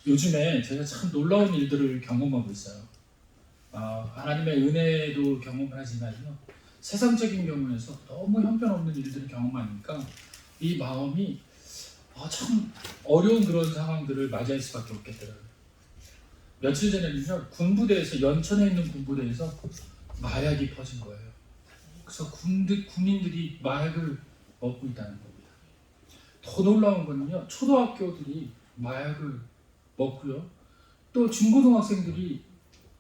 요즘에 제가 참 놀라운 일들을 경험하고 있어요. 하나님의 은혜도 경험하지만요, 세상적인 경우에서 너무 형편없는 일들을 경험하니까 이 마음이 참 어려운 그런 상황들을 맞이할 수밖에 없겠더라고요. 며칠 전에는요, 군부대에서, 연천에 있는 군부대에서 마약이 퍼진 거예요. 그래서 군인들이 마약을 먹고 있다는 겁니다. 더 놀라운 거는요, 초등학교들이 마약을 먹고요, 또 중고등학생들이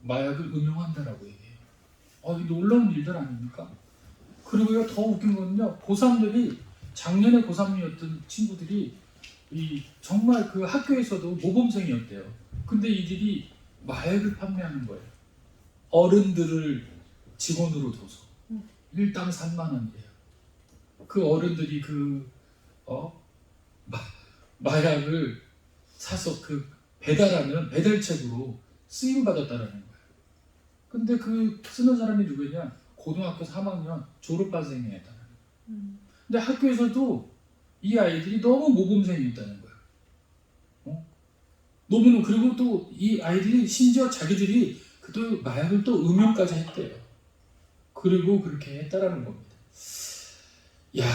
마약을 음용한다라고 얘기해요. 이 놀라운 일들 아닙니까? 그리고요, 더 웃긴 거는요, 고3들이, 작년에 고3이었던 친구들이 정말 그 학교에서도 모범생이었대요. 근데 이들이 마약을 판매하는 거예요. 어른들을 직원으로 둬서 일당 3만 원이래요. 그 어른들이 마약을 사서 배달하는 배달책으로 쓰임 받았다라는 거예요. 근데 그 쓰는 사람이 누구냐? 고등학교 3학년 졸업반생이었다는 거예요. 근데 학교에서도 이 아이들이 너무 모범생이었다는 거예요. 너무너무. 그리고 또 이 아이들이 심지어 자기들이 또 마약을 또 음용까지 했대요. 그리고 그렇게 했다라는 겁니다. 야,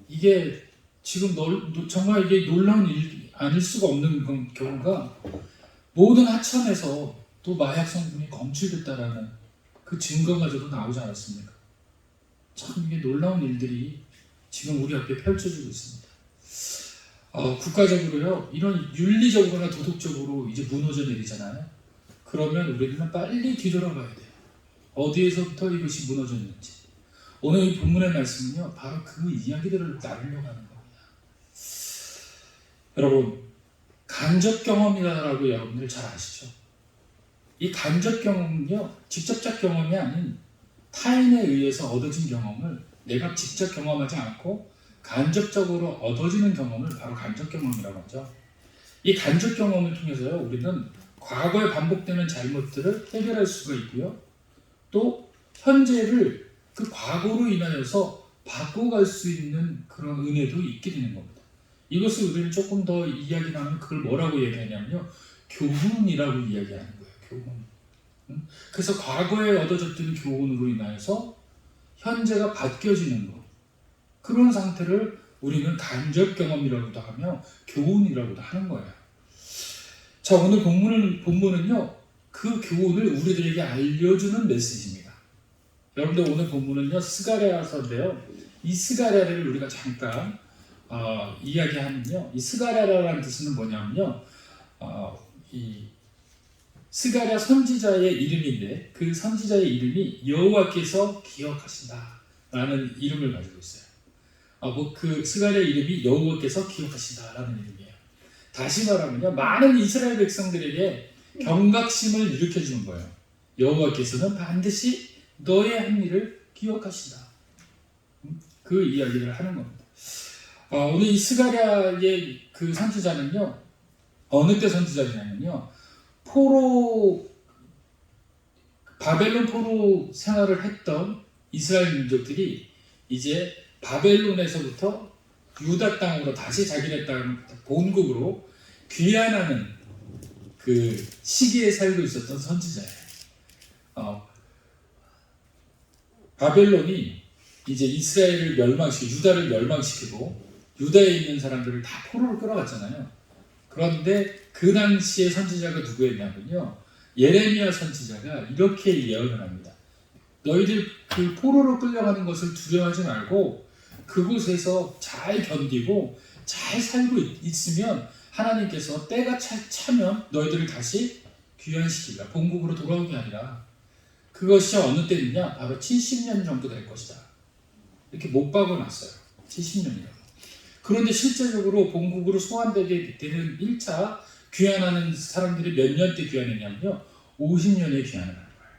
이게 지금 정말 이게 놀라운 일 아닐 수가 없는 경우가, 모든 하천에서 또 마약 성분이 검출됐다라는 그 증거가지고 나오지 않았습니까? 참 이게 놀라운 일들이 지금 우리 앞에 펼쳐지고 있습니다. 국가적으로요, 이런 윤리적으로나 도덕적으로 이제 무너져 내리잖아요. 그러면 우리는 빨리 뒤돌아봐야 돼요. 어디에서부터 이것이 무너졌는지. 오늘 이 본문의 말씀은요, 바로 그 이야기들을 나누려고 하는 겁니다. 여러분, 간접 경험이라고 여러분들 잘 아시죠? 이 간접 경험은요, 직접적 경험이 아닌 타인에 의해서 얻어진 경험을 내가 직접 경험하지 않고 간접적으로 얻어지는 경험을 바로 간접 경험이라고 하죠. 이 간접 경험을 통해서요, 우리는 과거에 반복되는 잘못들을 해결할 수가 있고요, 또 현재를 그 과거로 인하여서 바꿔갈 수 있는 그런 은혜도 있게 되는 겁니다. 이것을 우리는 조금 더 이야기하면 그걸 뭐라고 얘기하냐면요, 교훈이라고 이야기하는 거예요. 교훈. 그래서 과거에 얻어졌던 교훈으로 인하여서 현재가 바뀌어지는 것, 그런 상태를 우리는 간접 경험이라고도 하며 교훈이라고도 하는 거예요. 자, 오늘 본문은요, 그 교훈을 우리들에게 알려주는 메시지입니다. 여러분들, 오늘 본문은요, 스가랴서인데요, 이 스가랴를 우리가 잠깐 이야기하면요, 이 스가랴라는 뜻은 뭐냐면요, 이 스가랴 선지자의 이름인데, 그 선지자의 이름이 여호와께서 기억하신다라는 이름을 가지고 있어요. 그 스가랴 이름이 여호와께서 기억하신다라는 이름이에요. 다시 말하면요, 많은 이스라엘 백성들에게 경각심을 일으켜주는 거예요. 여호와께서는 반드시 너의 한 일을 기억하신다. 그 이야기를 하는 겁니다. 오늘 이 스가랴의 그 선지자는요, 어느 때 선지자냐면요, 바벨론 포로 생활을 했던 이스라엘 민족들이 이제 바벨론에서부터 유다 땅으로 다시 자기네 땅 본국으로 귀환하는 그 시기에 살고 있었던 선지자예요. 바벨론이 이제 이스라엘을 멸망시키고 유다를 멸망시키고 유다에 있는 사람들을 다 포로로 끌어갔잖아요. 그런데 그 당시의 선지자가 누구였냐면요, 예레미야 선지자가 이렇게 예언을 합니다. 너희들 그 포로로 끌려가는 것을 두려워하지 말고 그곳에서 잘 견디고 잘 살고 있으면 하나님께서 때가 차면 너희들을 다시 귀환시키리라. 본국으로 돌아오게 하리라. 그것이 어느 때느냐? 바로 70년 정도 될 것이다. 이렇게 못 박아놨어요. 70년이라고. 그런데 실제적으로 본국으로 소환되게 되는 1차 귀환하는 사람들이 몇 년 때 귀환했냐면요, 50년에 귀환을 하는 거예요.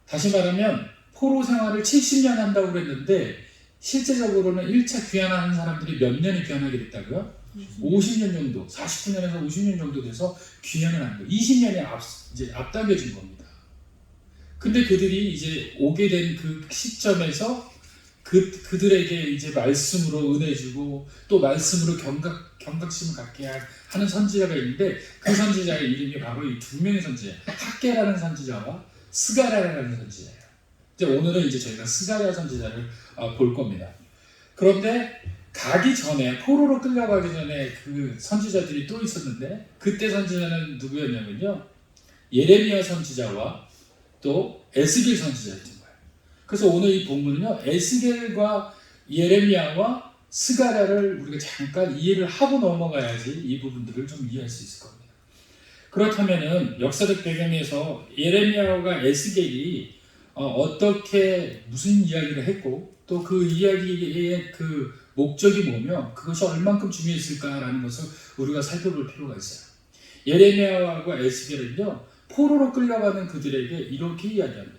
다시 말하면 포로 생활을 70년 한다고 그랬는데 실제적으로는 1차 귀환하는 사람들이 몇 년에 귀환하게 됐다고요? 50년 정도, 49년에서 50년 정도 돼서 귀환을 하는 거예요. 20년이 이제 앞당겨진 겁니다. 근데 그들이 이제 오게 된 그 시점에서 그들에게 이제 말씀으로 은혜 주고 또 말씀으로 경각심을 갖게 하는 선지자가 있는데 그 선지자의 이름이 바로 이 두 명의 선지자, 학개라는 선지자와 스가랴라는 선지자예요. 이제 오늘은 이제 저희가 스가랴 선지자를 볼 겁니다. 그런데 가기 전에 포로로 끌려가기 전에 그 선지자들이 또 있었는데 그때 선지자는 누구였냐면요, 예레미야 선지자와 또 에스겔 선지자였던 거예요. 그래서 오늘 이 본문은요, 에스겔과 예레미야와 스가랴를 우리가 잠깐 이해를 하고 넘어가야지 이 부분들을 좀 이해할 수 있을 겁니다. 그렇다면은 역사적 배경에서 예레미야와 에스겔이 어떻게 무슨 이야기를 했고 또 그 이야기의 그 목적이 뭐며 그것이 얼만큼 중요했을까라는 것을 우리가 살펴볼 필요가 있어요. 예레미야와 에스겔은요, 포로로 끌려가는 그들에게 이렇게 이야기합니다.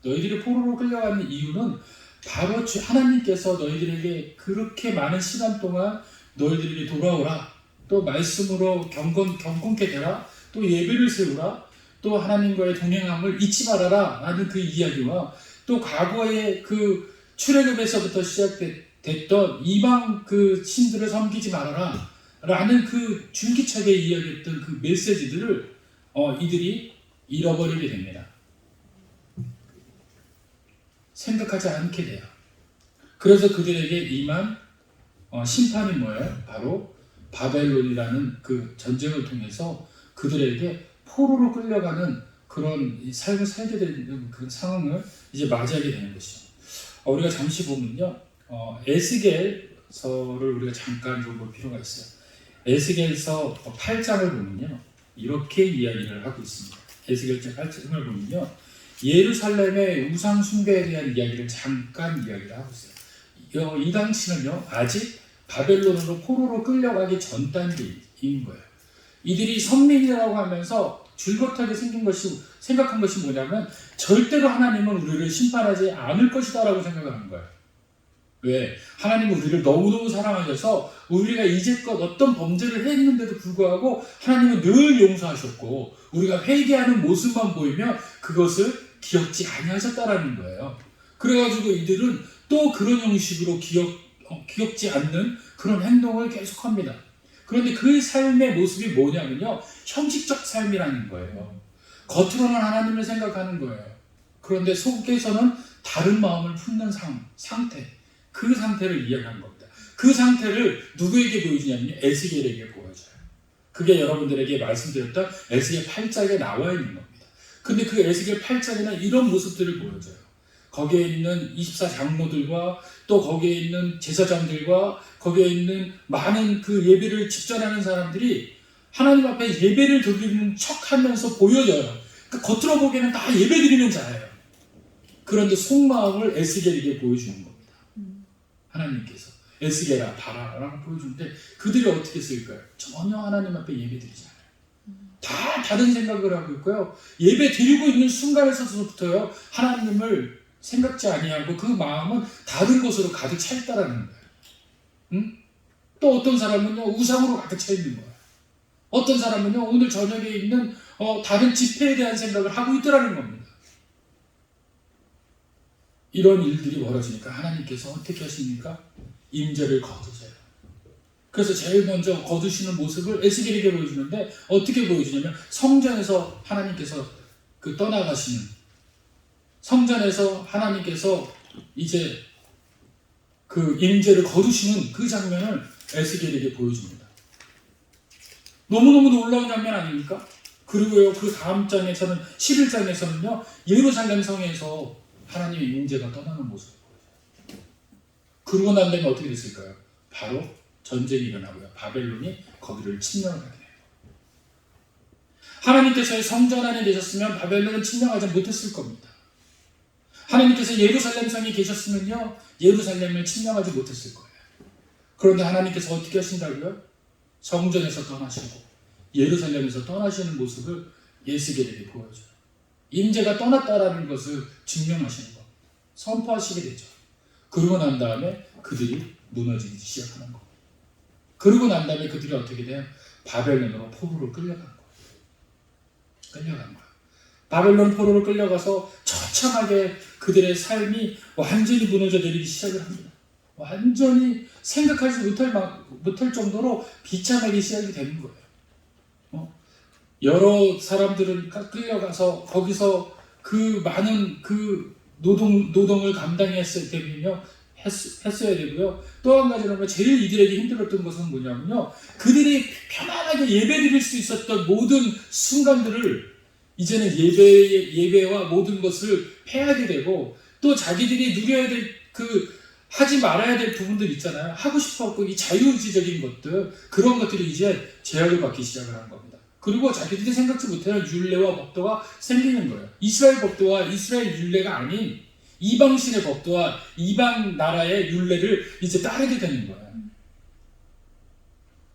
너희들이 포로로 끌려가는 이유는 바로 하나님께서 너희들에게 그렇게 많은 시간 동안 너희들에게 돌아오라, 또 말씀으로 경건케 되라, 또 예배를 세우라, 또 하나님과의 동행함을 잊지 말아라 라는 그 이야기와 또 과거의 그 출애굽에서부터 시작됐던 이방 그 신들을 섬기지 말아라 라는 그 줄기차게 이야기했던 그 메시지들을 이들이 잃어버리게 됩니다. 생각하지 않게 돼요. 그래서 그들에게 임한 심판이 뭐예요? 바로 바벨론이라는 그 전쟁을 통해서 그들에게 포로로 끌려가는 그런 삶을 살게 되는 그런 상황을 이제 맞이하게 되는 것이죠. 우리가 잠시 보면요, 에스겔서를 우리가 잠깐 좀 볼 필요가 있어요. 에스겔서 8장을 보면요, 이렇게 이야기를 하고 있습니다. 에스겔서 8장을 보면요, 예루살렘의 우상 숭배에 대한 이야기를 잠깐 이야기를 하고 있어요. 이 당시는요, 아직 바벨론으로 포로로 끌려가기 전 단계인 거예요. 이들이 선민이라고 하면서 줄긋하게 생각한 것이 뭐냐면 절대로 하나님은 우리를 심판하지 않을 것이다 라고 생각하는 거예요. 왜? 하나님은 우리를 너무너무 사랑하셔서 우리가 이제껏 어떤 범죄를 했는데도 불구하고 하나님은 늘 용서하셨고 우리가 회개하는 모습만 보이면 그것을 기억지 아니하셨다라는 거예요. 그래가지고 이들은 또 그런 형식으로 기억지 않는 그런 행동을 계속합니다. 그런데 그 삶의 모습이 뭐냐면요, 형식적 삶이라는 거예요. 겉으로는 하나님을 생각하는 거예요. 그런데 속에서는 다른 마음을 품는 상태, 그 상태를 이야기하는 겁니다. 그 상태를 누구에게 보여주냐면요, 에스겔에게 보여줘요. 그게 여러분들에게 말씀드렸던 에스겔 8장에 나와 있는 겁니다. 근데 그 에스겔 8장에는 이런 모습들을 보여줘요. 거기에 있는 24장로들과 또 거기에 있는 제사장들과 거기에 있는 많은 그 예배를 집전하는 사람들이 하나님 앞에 예배를 드리는 척하면서 보여져요. 그러니까 겉으로 보기에는 다 예배 드리는 자예요. 그런데 속마음을 에스겔에게 보여주는 겁니다. 하나님께서 에스겔아 봐라 라고 보여주는데 그들이 어떻게 쓸까요? 전혀 하나님 앞에 예배 드리지 않아요. 다 다른 생각을 하고 있고요. 예배 드리고 있는 순간에서부터요, 하나님을 생각지 아니하고 그 마음은 다른 것으로 가득 차 있다라는 거예요. 응? 또 어떤 사람은요, 우상으로 가득 차 있는 거예요. 어떤 사람은요, 오늘 저녁에 있는 다른 집회에 대한 생각을 하고 있더라는 겁니다. 이런 일들이 벌어지니까 하나님께서 어떻게 하십니까? 임재를 거두세요. 그래서 제일 먼저 거두시는 모습을 에스겔에게 보여주는데 어떻게 보여주냐면 성전에서 하나님께서 그 떠나가시는, 성전에서 하나님께서 이제 그 임재를 거두시는 그 장면을 에스겔에게 보여줍니다. 너무너무 놀라운 장면 아닙니까? 그리고요, 그 다음 장에서는 11장에서는요, 예루살렘 성에서 하나님의 임재가 떠나는 모습을 보여줘요. 그러고 난 다음에 어떻게 됐을까요? 바로 전쟁이 일어나고요, 바벨론이 거기를 침략을 하게 돼요. 하나님께서의 성전 안에 계셨으면 바벨론은 침략하지 못했을 겁니다. 하나님께서 예루살렘 성에 계셨으면요, 예루살렘을 침략하지 못했을 거예요. 그런데 하나님께서 어떻게 하신다고요? 성전에서 떠나시고 예루살렘에서 떠나시는 모습을 에스겔에게 보여줘요. 임재가 떠났다라는 것을 증명하시는 겁니다. 선포하시게 되죠. 그러고 난 다음에 그들이 무너지기 시작하는 겁니다. 그러고 난 다음에 그들이 어떻게 돼요? 바벨론으로 포로로 끌려간 거예요. 바벨론 포로로 끌려가서 처참하게 그들의 삶이 완전히 무너져 내리기 시작을 합니다. 완전히 생각하지 못할 정도로 비참하게 시작이 되는 거예요. 여러 사람들은 끌려가서 거기서 그 많은 그 노동을 감당했어야 되고요. 또 한 가지는 제일 이들에게 힘들었던 것은 뭐냐면요. 그들이 편안하게 예배드릴 수 있었던 모든 순간들을 이제는 예배와 모든 것을 패하게 되고, 또 자기들이 누려야 될 하지 말아야 될 부분들 있잖아요. 하고 싶었고 이 자유의지적인 것들, 그런 것들이 이제 제약을 받기 시작을 한 겁니다. 그리고 자기들이 생각지 못하는 율례와 법도가 생기는 거예요. 이스라엘 법도와 이스라엘 율례가 아닌 이방신의 법도와 이방 나라의 율례를 이제 따르게 되는 거예요.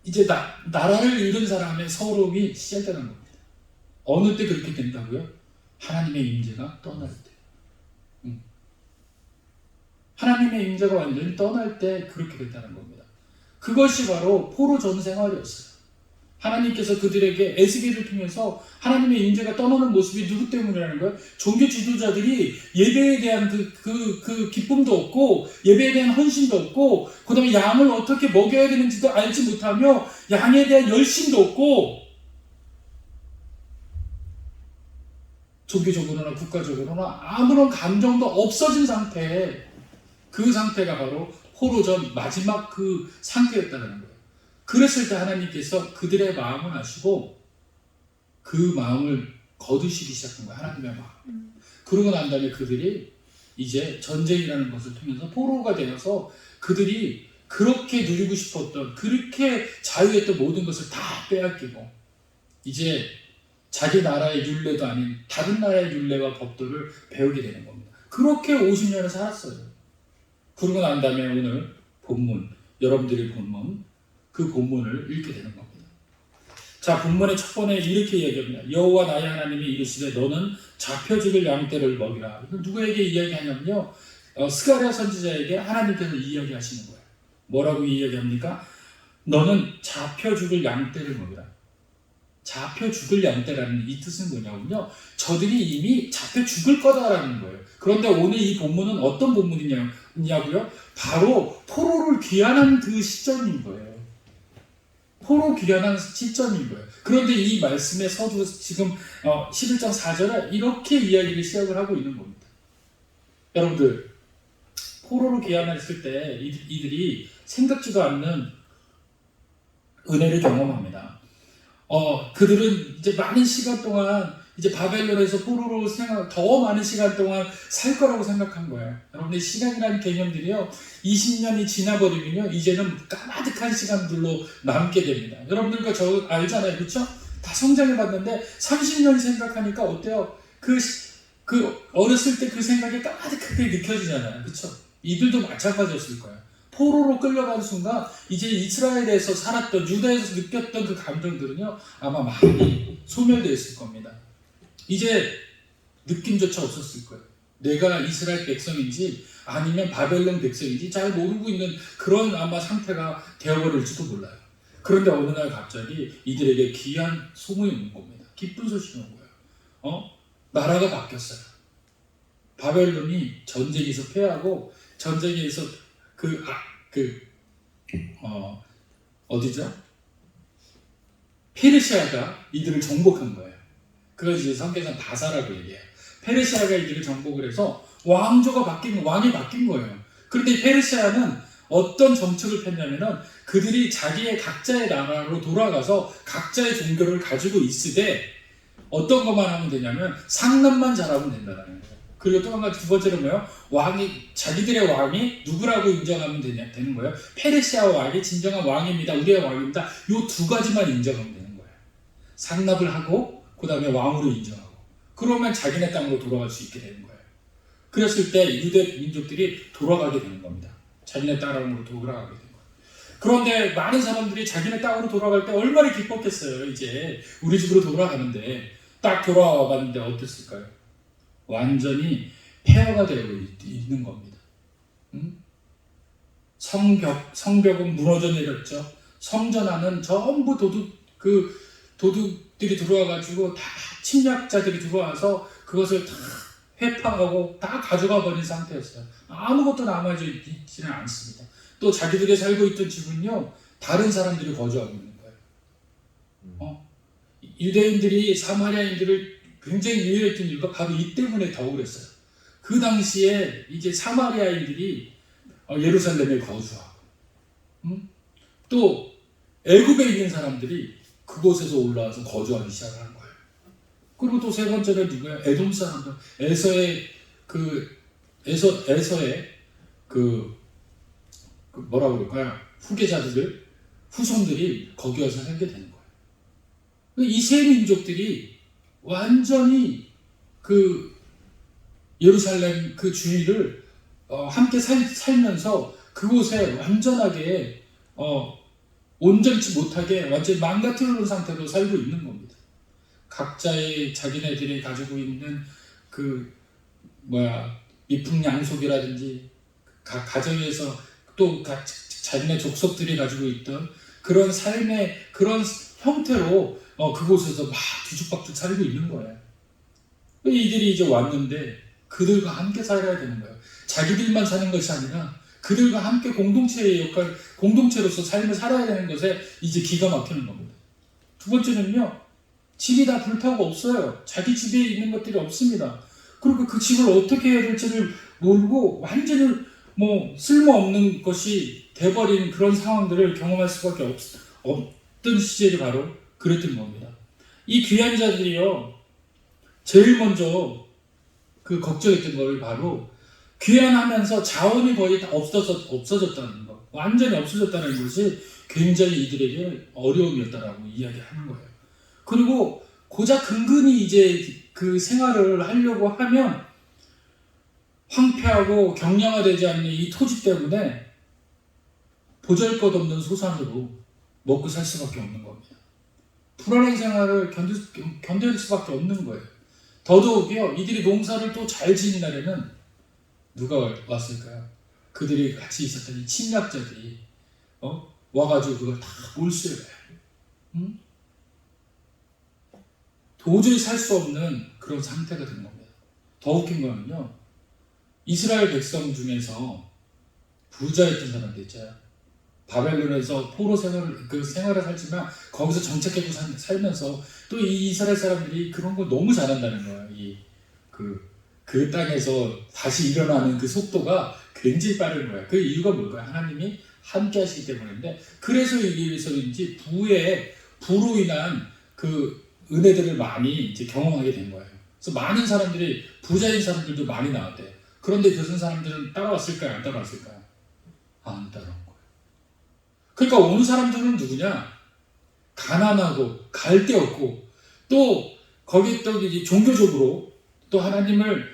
이제 나라를 잃은 사람의 서러움이 시작되는 겁니다. 어느 때 그렇게 된다고요? 하나님의 임재가 떠날 때. 하나님의 임재가 완전히 떠날 때 그렇게 됐다는 겁니다. 그것이 바로 포로 전생활이었어요. 하나님께서 그들에게 에스겔을 통해서 하나님의 임재가 떠나는 모습이 누구 때문이라는 거예요? 종교 지도자들이 예배에 대한 그 기쁨도 없고, 예배에 대한 헌신도 없고, 그 다음에 양을 어떻게 먹여야 되는지도 알지 못하며 양에 대한 열심도 없고, 종교적으로나 국가적으로나 아무런 감정도 없어진 상태에, 그 상태가 바로 포로 전 마지막 그 상태였다는 거예요. 그랬을 때 하나님께서 그들의 마음을 아시고 그 마음을 거두시기 시작한 거예요. 하나님의 마음. 그러고 난 다음에 그들이 이제 전쟁이라는 것을 통해서 포로가 되어서 그들이 그렇게 누리고 싶었던, 그렇게 자유했던 모든 것을 다 빼앗기고 이제 자기 나라의 율례도 아닌 다른 나라의 율례와 법도를 배우게 되는 겁니다. 그렇게 50년을 살았어요. 그러고 난 다음에 오늘 본문, 여러분들이 본문, 그 본문을 읽게 되는 겁니다. 자, 본문의 첫 번에 이렇게 이야기합니다. 여호와 나의 하나님이 이르시되 너는 잡혀 죽을 양떼를 먹이라. 이건 누구에게 이야기하냐면요, 스가랴 선지자에게 하나님께서 이야기하시는 거예요. 뭐라고 이야기합니까? 너는 잡혀 죽을 양떼를 먹이라. 잡혀 죽을 양떼라는 이 뜻은 뭐냐면요, 저들이 이미 잡혀 죽을 거다라는 거예요. 그런데 오늘 이 본문은 어떤 본문이냐고요? 바로 포로를 귀환한 그 시점인 거예요. 포로 귀환한 시점인 거예요. 그런데 이 말씀의 서두 지금 11장 4절에 이렇게 이야기를 시작을 하고 있는 겁니다. 여러분들, 포로로 귀환했을 때 이들이 생각지도 않는 은혜를 경험합니다. 그들은 이제 많은 시간 동안 이제 바벨론에서 포로로 더 많은 시간 동안 살 거라고 생각한 거예요. 여러분들, 시간이라는 개념들이요, 20년이 지나버리면요, 이제는 까마득한 시간들로 남게 됩니다. 여러분들 그거 알잖아요, 그렇죠? 다 성장해봤는데 30년 생각하니까 어때요? 그 어렸을 때 그 생각이 까마득하게 느껴지잖아요, 그렇죠? 이들도 마찬가지였을 거예요. 포로로 끌려가는 순간 이제 이스라엘에서 살았던, 유다에서 느꼈던 그 감정들은요, 아마 많이 소멸되어 있을 겁니다. 이제 느낌조차 없었을 거예요. 내가 이스라엘 백성인지 아니면 바벨론 백성인지 잘 모르고 있는 그런 아마 상태가 되어버릴지도 몰라요. 그런데 어느 날 갑자기 이들에게 귀한 소문이 온 겁니다. 기쁜 소식이 온 거예요. 나라가 바뀌었어요. 바벨론이 전쟁에서 패하고, 전쟁에서 어디죠? 페르시아가 이들을 정복한 거예요. 그걸 이제 성경에서는 바사라고 얘기해요. 페르시아가 이들을 정복을 해서 왕이 바뀐 거예요. 그런데 이 페르시아는 어떤 정책을 폈냐면은 그들이 자기의 각자의 나라로 돌아가서 각자의 종교를 가지고 있으되 어떤 것만 하면 되냐면 상납만 잘하면 된다는 거예요. 그리고 또 한 가지, 두 번째는 뭐예요? 자기들의 왕이 누구라고 인정하면 되는 거예요. 페르시아 왕이 진정한 왕입니다. 우리의 왕입니다. 요 두 가지만 인정하면 되는 거예요. 상납을 하고 그 다음에 왕으로 인정하고, 그러면 자기네 땅으로 돌아갈 수 있게 되는 거예요. 그랬을 때 유대 민족들이 돌아가게 되는 겁니다. 자기네 땅으로 돌아가게 되는 거예요. 그런데 많은 사람들이 자기네 땅으로 돌아갈 때 얼마나 기뻤겠어요. 이제 우리 집으로 돌아가는데, 딱 돌아와 봤는데 어땠을까요? 완전히 폐허가 되어 있는 겁니다. 성벽은 무너져 내렸죠. 성전 안은 전부 도둑들이 들어와가지고 다 침략자들이 들어와서 그것을 다 회파하고 다 가져가 버린 상태였어요. 아무것도 남아져 있지는 않습니다. 또 자기들이 살고 있던 집은요, 다른 사람들이 거주하고 있는 거예요. 유대인들이 사마리아인들을 굉장히 미워했던 이유가 바로 이 때문에 더 그랬어요. 그 당시에 이제 사마리아인들이 예루살렘에 거주하고, 또 애굽에 있는 사람들이 그곳에서 올라와서 거주하기 시작한 거예요. 그리고 또 세 번째는 누구야? 에돔 사람들, 에서의 뭐라고 그럴까요? 후계자들, 후손들이 거기 와서 살게 되는 거예요. 이 세 민족들이 완전히 그 예루살렘 그 주위를 함께 살면서 그곳에 완전하게 온전치 못하게 완전히 망가뜨리는 상태로 살고 있는 겁니다. 각자의 자기네들이 가지고 있는 미풍양속이라든지 각 가정에서 또 자기네 족속들이 가지고 있던 그런 삶의 그런 형태로 그곳에서 막 뒤죽박죽 살고 있는 거예요. 이들이 이제 왔는데 그들과 함께 살아야 되는 거예요. 자기들만 사는 것이 아니라 그들과 함께 공동체로서 삶을 살아야 되는 것에 이제 기가 막히는 겁니다. 두 번째는요, 집이 다 불타고 없어요. 자기 집에 있는 것들이 없습니다. 그리고 그 집을 어떻게 해야 될지를 모르고 완전히 쓸모없는 것이 돼버린 그런 상황들을 경험할 수밖에 없던 시절이 바로 그랬던 겁니다. 이 귀한 자들이요, 제일 먼저 걱정했던 것이 바로 귀환하면서 자원이 거의 다 없어졌다는 것, 완전히 없어졌다는 것이 굉장히 이들에게 어려움이었다라고 이야기하는 거예요. 그리고 고작 근근히 이제 그 생활을 하려고 하면 황폐하고 경량화되지 않는 이 토지 때문에 보잘것없는 소산으로 먹고 살 수밖에 없는 겁니다. 불안한 생활을 견딜 수밖에 없는 거예요. 더더욱이요, 이들이 농사를 또 잘 지은 날에는 누가 왔을까요? 그들이 같이 있었던 이 침략자들이 와가지고 그걸 다 몰수해가요. 도저히 살 수 없는 그런 상태가 된 겁니다. 더 웃긴 거는요, 이스라엘 백성 중에서 부자였던 사람들 있잖아요. 바벨론에서 포로 생활을 살지만 거기서 정착하고 살면서 또 이 이스라엘 사람들이 그런 걸 너무 잘한다는 거예요. 그 땅에서 다시 일어나는 그 속도가 굉장히 빠른 거예요. 그 이유가 뭘까요? 하나님이 함께 하시기 때문인데, 그래서 여기서인지 부로 인한 그 은혜들을 많이 이제 경험하게 된 거예요. 그래서 많은 사람들이, 부자인 사람들도 많이 나왔대요. 그런데 그런 사람들은 따라왔을까요? 안 따라왔을까요? 안 따라온 거예요. 그러니까 오는 사람들은 누구냐? 가난하고 갈 데 없고, 또 거기 또 이제 종교적으로 또 하나님을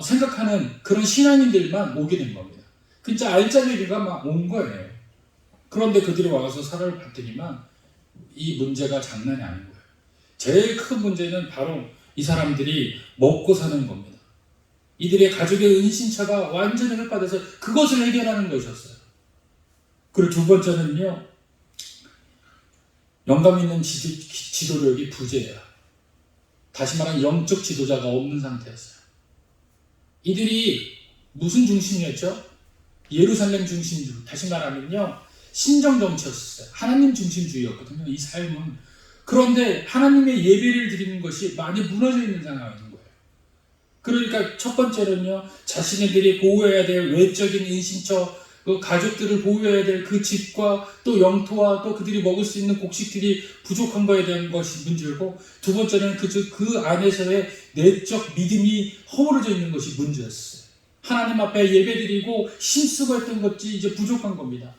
생각하는 그런 신앙인들만 오게 된 겁니다. 진짜 알짜배기가 막 온 거예요. 그런데 그들이 와서 살아를 봤더니만 이 문제가 장난이 아닌 거예요. 제일 큰 문제는 바로 이 사람들이 먹고 사는 겁니다. 이들의 가족의 은신처가 완전히 획파돼서 그것을 해결하는 것이었어요. 그리고 두 번째는요, 영감 있는 지도력이 부재해요. 다시 말하면 영적 지도자가 없는 상태였어요. 이들이 무슨 중심이었죠? 예루살렘 중심주의, 다시 말하면요, 신정 정치였어요. 하나님 중심주의였거든요, 이 삶은. 그런데 하나님의 예배를 드리는 것이 많이 무너져 있는 상황인 거예요. 그러니까 첫 번째는요, 자신들이 보호해야 될 외적인 인신처, 그 가족들을 보호해야 될 그 집과 또 영토와 또 그들이 먹을 수 있는 곡식들이 부족한 거에 대한 것이 문제고, 두 번째는 그 안에서의 내적 믿음이 허물어져 있는 것이 문제였어요. 하나님 앞에 예배드리고 힘쓰고 했던 것이 이제 부족한 겁니다.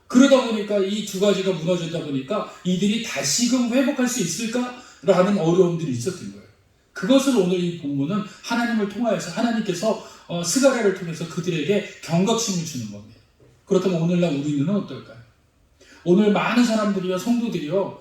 그러다 보니까 이 두 가지가 무너지다 보니까 이들이 다시금 회복할 수 있을까라는 어려움들이 있었던 거예요. 그것을 오늘 이 본문은 하나님을 통하여서 하나님께서 스가랴를 통해서 그들에게 경각심을 주는 겁니다. 그렇다면 오늘날 우리는 어떨까요? 오늘 많은 사람들이요, 성도들이요,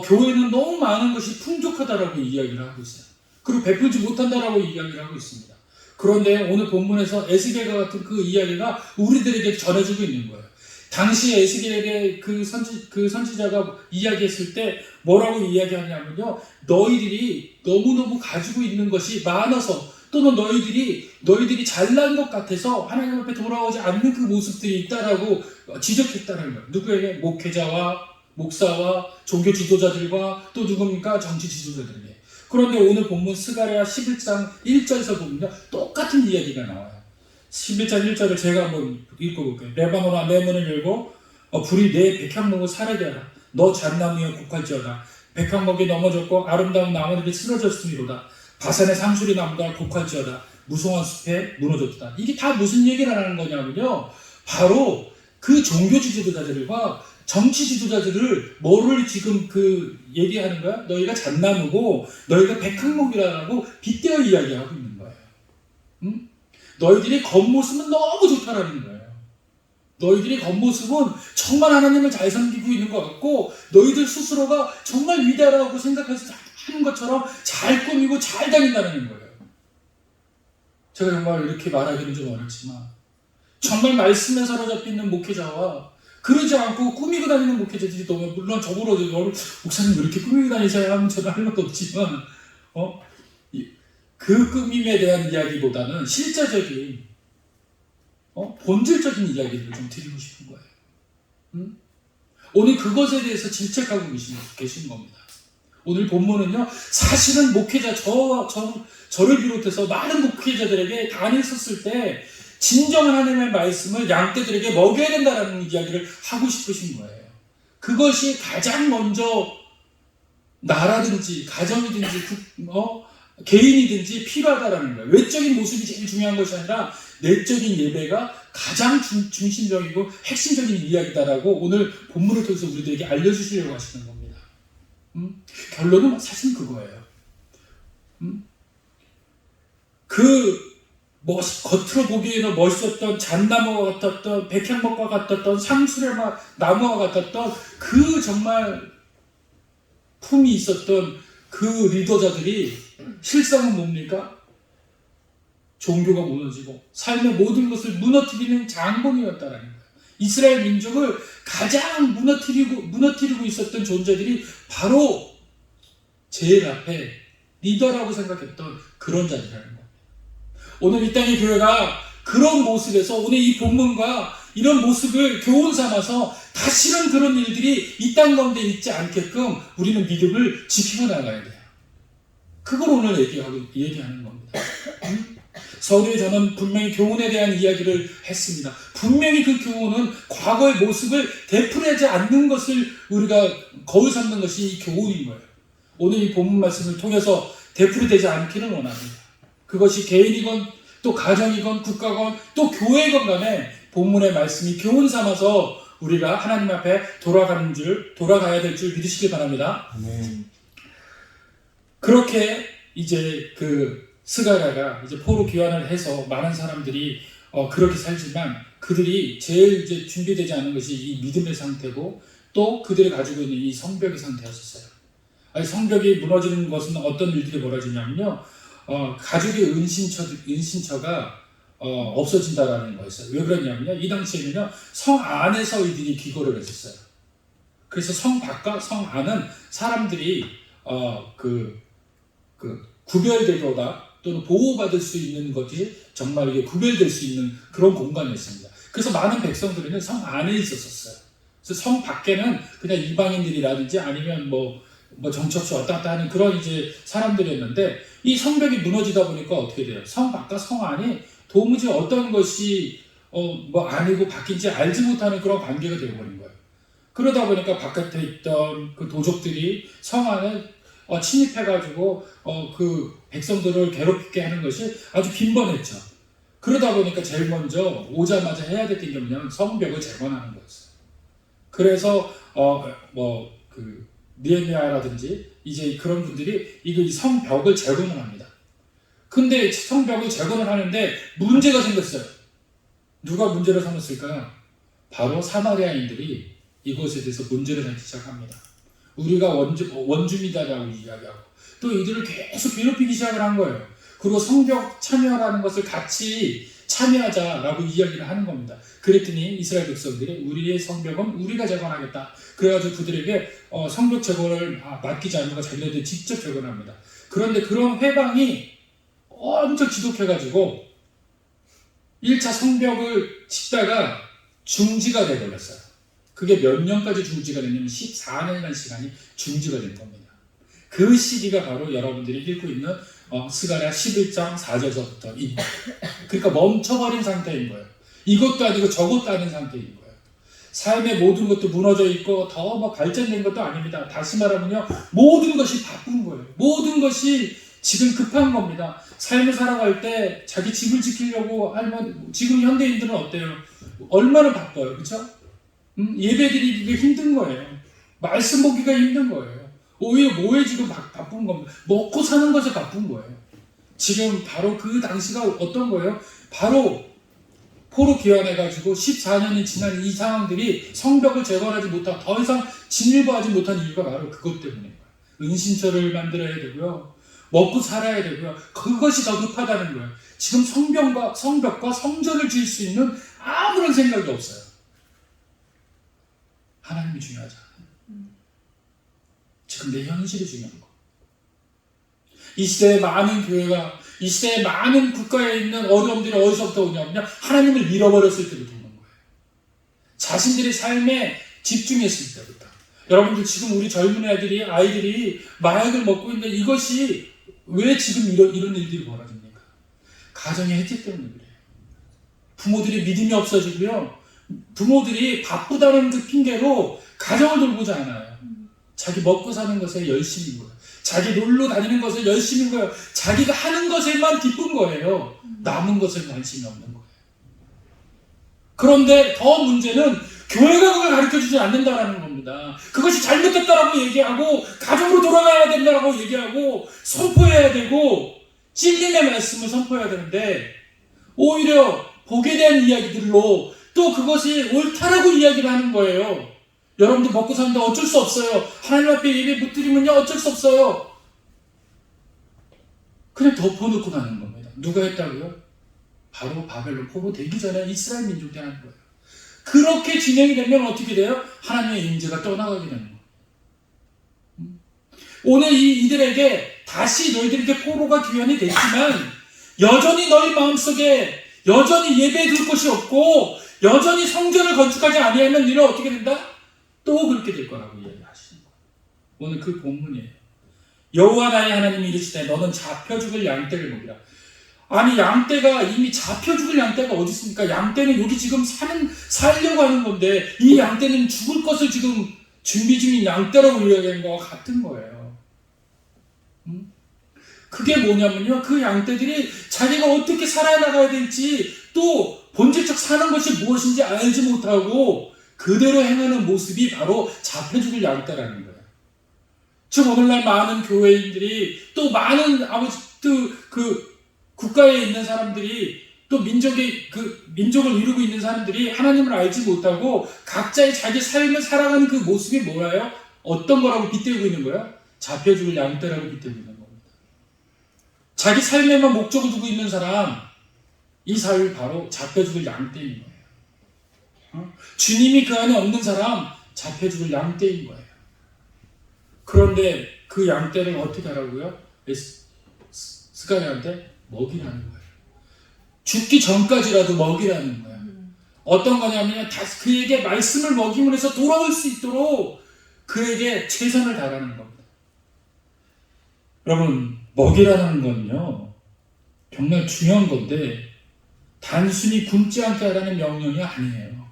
교회는 너무 많은 것이 풍족하다라고 이야기를 하고 있어요. 그리고 베풀지 못한다라고 이야기를 하고 있습니다. 그런데 오늘 본문에서 에스겔과 같은 그 이야기가 우리들에게 전해지고 있는 거예요. 당시 에스겔의 그 선지자가 이야기했을 때 뭐라고 이야기하냐면요, 너희들이 너무너무 가지고 있는 것이 많아서 또는 너희들이 잘난 것 같아서 하나님 앞에 돌아오지 않는 그 모습들이 있다라고 지적했다는 거예요. 누구에게? 목회자와 목사와 종교 지도자들과 또 누굽니까? 정치 지도자들에게. 그런데 오늘 본문 스가랴 11장 1절에서 보면요, 똑같은 이야기가 나와요. 11장 1절을 제가 한번 읽어볼게요. 레바논아 내 문을 열고 불이 내 백향목을 사르게 하라. 너 잣나무여 곡할지어다. 백향목이 넘어졌고 아름다운 나무들이 쓰러졌음이로다. 바산의 상수리 나무가 곡할지어다. 무성한 숲에 무너졌다. 이게 다 무슨 얘기를 하는 거냐면요, 바로 그 종교 지도자들과 정치 지도자들을 뭐를 지금 얘기하는 거야? 너희가 잣나무고 너희가 백향목이라고 빗대어 이야기하고 있는 거예요. 응? 너희들이 겉모습은 너무 좋다라는 거예요. 너희들이 겉모습은 정말 하나님을 잘 섬기고 있는 것 같고 너희들 스스로가 정말 위대하다고 생각해서 하는 것처럼 잘 꾸미고 잘 다닌다는 거예요. 제가 정말 이렇게 말하기는 좀 어렵지만 정말 말씀에 사로잡혀 있는 목회자와 그러지 않고 꾸미고 다니는 목회자들이 너무, 물론 저보러 목사님 왜 이렇게 꾸미고 다니셔야 하면 저는 할 것도 없지만 그 꾸밈에 대한 이야기보다는 실제적인 본질적인 이야기를 좀 드리고 싶은 거예요. 응? 오늘 그것에 대해서 질책하고 계신 겁니다. 오늘 본문은요, 사실은 목회자 저를 비롯해서 많은 목회자들에게 다녔었을 때 진정한 하나님의 말씀을 양떼들에게 먹여야 된다는 이야기를 하고 싶으신 거예요. 그것이 가장 먼저 나라든지 가정이든지 개인이든지 필요하다라는 거예요. 외적인 모습이 제일 중요한 것이 아니라 내적인 예배가 가장 중심적이고 핵심적인 이야기다라고 오늘 본문을 통해서 우리들에게 알려주시려고 하시는 겁니다. 결론은 사실 그거예요. 겉으로 보기에는 멋있었던 잣나무와 같았던 백향목과 같았던 상수레 나무와 같았던 그 정말 품이 있었던 그 리더자들이 실상은 뭡니까? 종교가 무너지고 삶의 모든 것을 무너뜨리는 장본이었다라는 거예요. 이스라엘 민족을 가장 무너뜨리고 있었던 존재들이 바로 제일 앞에 리더라고 생각했던 그런 자들이라는 거예요. 오늘 이 땅의 교회가 그런 모습에서 오늘 이 본문과 이런 모습을 교훈 삼아서 다시는 그런 일들이 이 땅 가운데 있지 않게끔 우리는 믿음을 지키고 나가야 돼요. 그걸 오늘 얘기하는 겁니다. 서두에 저는 분명히 교훈에 대한 이야기를 했습니다. 분명히 그 교훈은 과거의 모습을 되풀이하지 않는 것을 우리가 거울 삼는 것이 이 교훈인 거예요. 오늘 이 본문 말씀을 통해서 되풀이되지 않기를 원합니다. 그것이 개인이건 또 가정이건 국가건 또 교회건 간에 본문의 말씀이 교훈 삼아서 우리가 하나님 앞에 돌아가야 될 줄 믿으시기 바랍니다. 그렇게 이제 스가랴가 이제 포로 귀환을 해서 많은 사람들이 그렇게 살지만 그들이 제일 이제 준비되지 않은 것이 이 믿음의 상태고 또 그들이 가지고 있는 이 성벽의 상태였었어요. 성벽이 무너지는 것은 어떤 일들이 벌어지냐면요, 가족의 은신처가 없어진다라는 거였어요. 왜 그러냐면요, 이 당시에는요 성 안에서 이들이 기거를 했었어요. 그래서 성 밖과 성 안은 사람들이 구별되거나 또는 보호받을 수 있는 것이 정말 이게 구별될 수 있는 그런 공간이었습니다. 그래서 많은 백성들은 성 안에 있었어요. 그래서 성 밖에는 그냥 이방인들이라든지 아니면 정처없이 왔다 갔다 하는 그런 이제 사람들이었는데 이 성벽이 무너지다 보니까 어떻게 돼요? 성 밖과 성 안이 도무지 어떤 것이 아니고 바뀐지 알지 못하는 그런 관계가 되어버린 거예요. 그러다 보니까 바깥에 있던 그 도적들이 성 안에 침입해가지고 그 백성들을 괴롭게 하는 것이 아주 빈번했죠. 그러다 보니까 제일 먼저 오자마자 해야 될 게 뭐냐면 성벽을 재건하는 거였어요. 그래서 느헤미야라든지 이제 그런 분들이 이 성벽을 재건을 합니다. 근데 성벽을 재건을 하는데 문제가 생겼어요. 누가 문제를 삼았을까요? 바로 사마리아인들이 이것에 대해서 문제를 삼기 시작합니다. 우리가 원주민이다라고 이야기하고 또 이들을 계속 괴롭히기 시작을 한 거예요. 그리고 성벽 참여라는 것을 같이 참여하자라고 이야기를 하는 겁니다. 그랬더니 이스라엘 백성들이 우리의 성벽은 우리가 재건하겠다. 그래가지고 그들에게 성벽 재건을 맡기지 않는 거 자기네들이 직접 재건합니다. 그런데 그런 회방이 엄청 지독해가지고 1차 성벽을 짓다가 중지가 돼버렸어요. 그게 몇 년까지 중지가 됐냐면 14년이라는 시간이 중지가 된 겁니다. 그 시기가 바로 여러분들이 읽고 있는 스가랴 11장 4절서부터 그러니까 멈춰버린 상태인 거예요. 이것도 아니고 저것도 아닌 상태인 거예요. 삶의 모든 것도 무너져 있고 더 뭐 발전된 것도 아닙니다. 다시 말하면요, 모든 것이 바쁜 거예요. 모든 것이 지금 급한 겁니다. 삶을 살아갈 때 자기 집을 지키려고 하면 지금 현대인들은 어때요? 얼마나 바빠요, 그렇죠? 예배드리기가 힘든 거예요. 말씀 보기가 힘든 거예요. 오히려 뭐에 지금 바쁜 겁니다. 먹고 사는 것에 바쁜 거예요. 지금 바로 그 당시가 어떤 거예요? 바로 포로 귀환해가지고 14년이 지난 이 상황들이 성벽을 재건하지 못하고 더 이상 진일보하지 못한 이유가 바로 그것 때문인 거예요. 은신처를 만들어야 되고요. 먹고 살아야 되고요. 그것이 더 급하다는 거예요. 지금 성벽과 성전을 지을 수 있는 아무런 생각이 없어요. 하나님이 중요하지 않아요. 지금 내 현실이 중요한 거. 이 시대에 많은 교회가, 이 시대에 많은 국가에 있는 어려움들이 어디서부터 오냐면요, 하나님을 잃어버렸을 때부터 오는 거예요. 자신들의 삶에 집중했을 때부터. 여러분들 지금 우리 젊은 아이들이 마약을 먹고 있는데 이것이 왜 지금 이런 일들이 벌어집니까? 가정의 해체 때문에 그래요. 부모들이 믿음이 없어지고요. 부모들이 바쁘다는 그 핑계로 가정을 돌보지 않아요. 자기 먹고 사는 것에 열심인 거예요. 자기 놀러 다니는 것에 열심인 거예요. 자기가 하는 것에만 기쁜 거예요. 남은 것에 관심이 없는 거예요. 그런데 더 문제는 교회가 그걸 가르쳐주지 않는다는 겁니다. 그것이 잘못됐다라고 얘기하고 가정으로 돌아가야 된다라고 얘기하고 선포해야 되고 진리의 말씀을 선포해야 되는데 오히려 복에 대한 이야기들로 또 그것이 옳다라고 이야기를 하는 거예요. 여러분들 먹고 사는데 어쩔 수 없어요. 하나님 앞에 예배 못 드리면요 어쩔 수 없어요. 그냥 덮어놓고 가는 겁니다. 누가 했다고요? 바로 바벨론 포로 되기 전에 이스라엘 민족이 하는 거예요. 그렇게 진행이 되면 어떻게 돼요? 하나님의 임재가 떠나가게 되는 거예요. 오늘 이들에게 다시 너희들에게 포로가 귀환이 됐지만 여전히 너희 마음속에 여전히 예배 드릴 곳이 없고 여전히 성전을 건축하지 아니하면 너희는 어떻게 된다? 또 그렇게 될 거라고 이야기하시는 거예요. 오늘 그 본문이에요. 여호와 나의 하나님이 이르시되 너는 잡혀 죽을 양떼를 먹이라. 아니 양떼가 이미 잡혀 죽을 양떼가 어디 있습니까? 양떼는 여기 지금 살려고 하는 건데 이 양떼는 죽을 것을 지금 준비 중인 양떼라고 이야기하는 거와 같은 거예요. 그게 뭐냐면요, 그 양떼들이 자기가 어떻게 살아나가야 될지 또 본질적 사는 것이 무엇인지 알지 못하고 그대로 행하는 모습이 바로 잡혀 죽을 양떼라는 거예요. 지금 오늘날 많은 교회인들이 또 많은 그 국가에 있는 사람들이 또 민족을 이루고 있는 사람들이 하나님을 알지 못하고 각자의 자기 삶을 살아가는 그 모습이 뭐예요? 어떤 거라고 빗대고 있는 거예요? 잡혀 죽을 양떼라고 빗대고 있는 겁니다. 자기 삶에만 목적을 두고 있는 사람, 이 삶이 바로 잡혀 죽을 양떼인 거예요. 주님이 그 안에 없는 사람, 잡혀 죽을 양떼인 거예요. 그런데 그 양떼를 어떻게 하라고요? 스가랴한테 먹이라는 거예요. 죽기 전까지라도 먹이라는 거예요. 어떤 거냐면 그에게 말씀을 먹임을 해서 돌아올 수 있도록 그에게 최선을 다하는 겁니다. 여러분, 먹이라는 건요 정말 중요한 건데 단순히 굶지 않게 하라는 명령이 아니에요.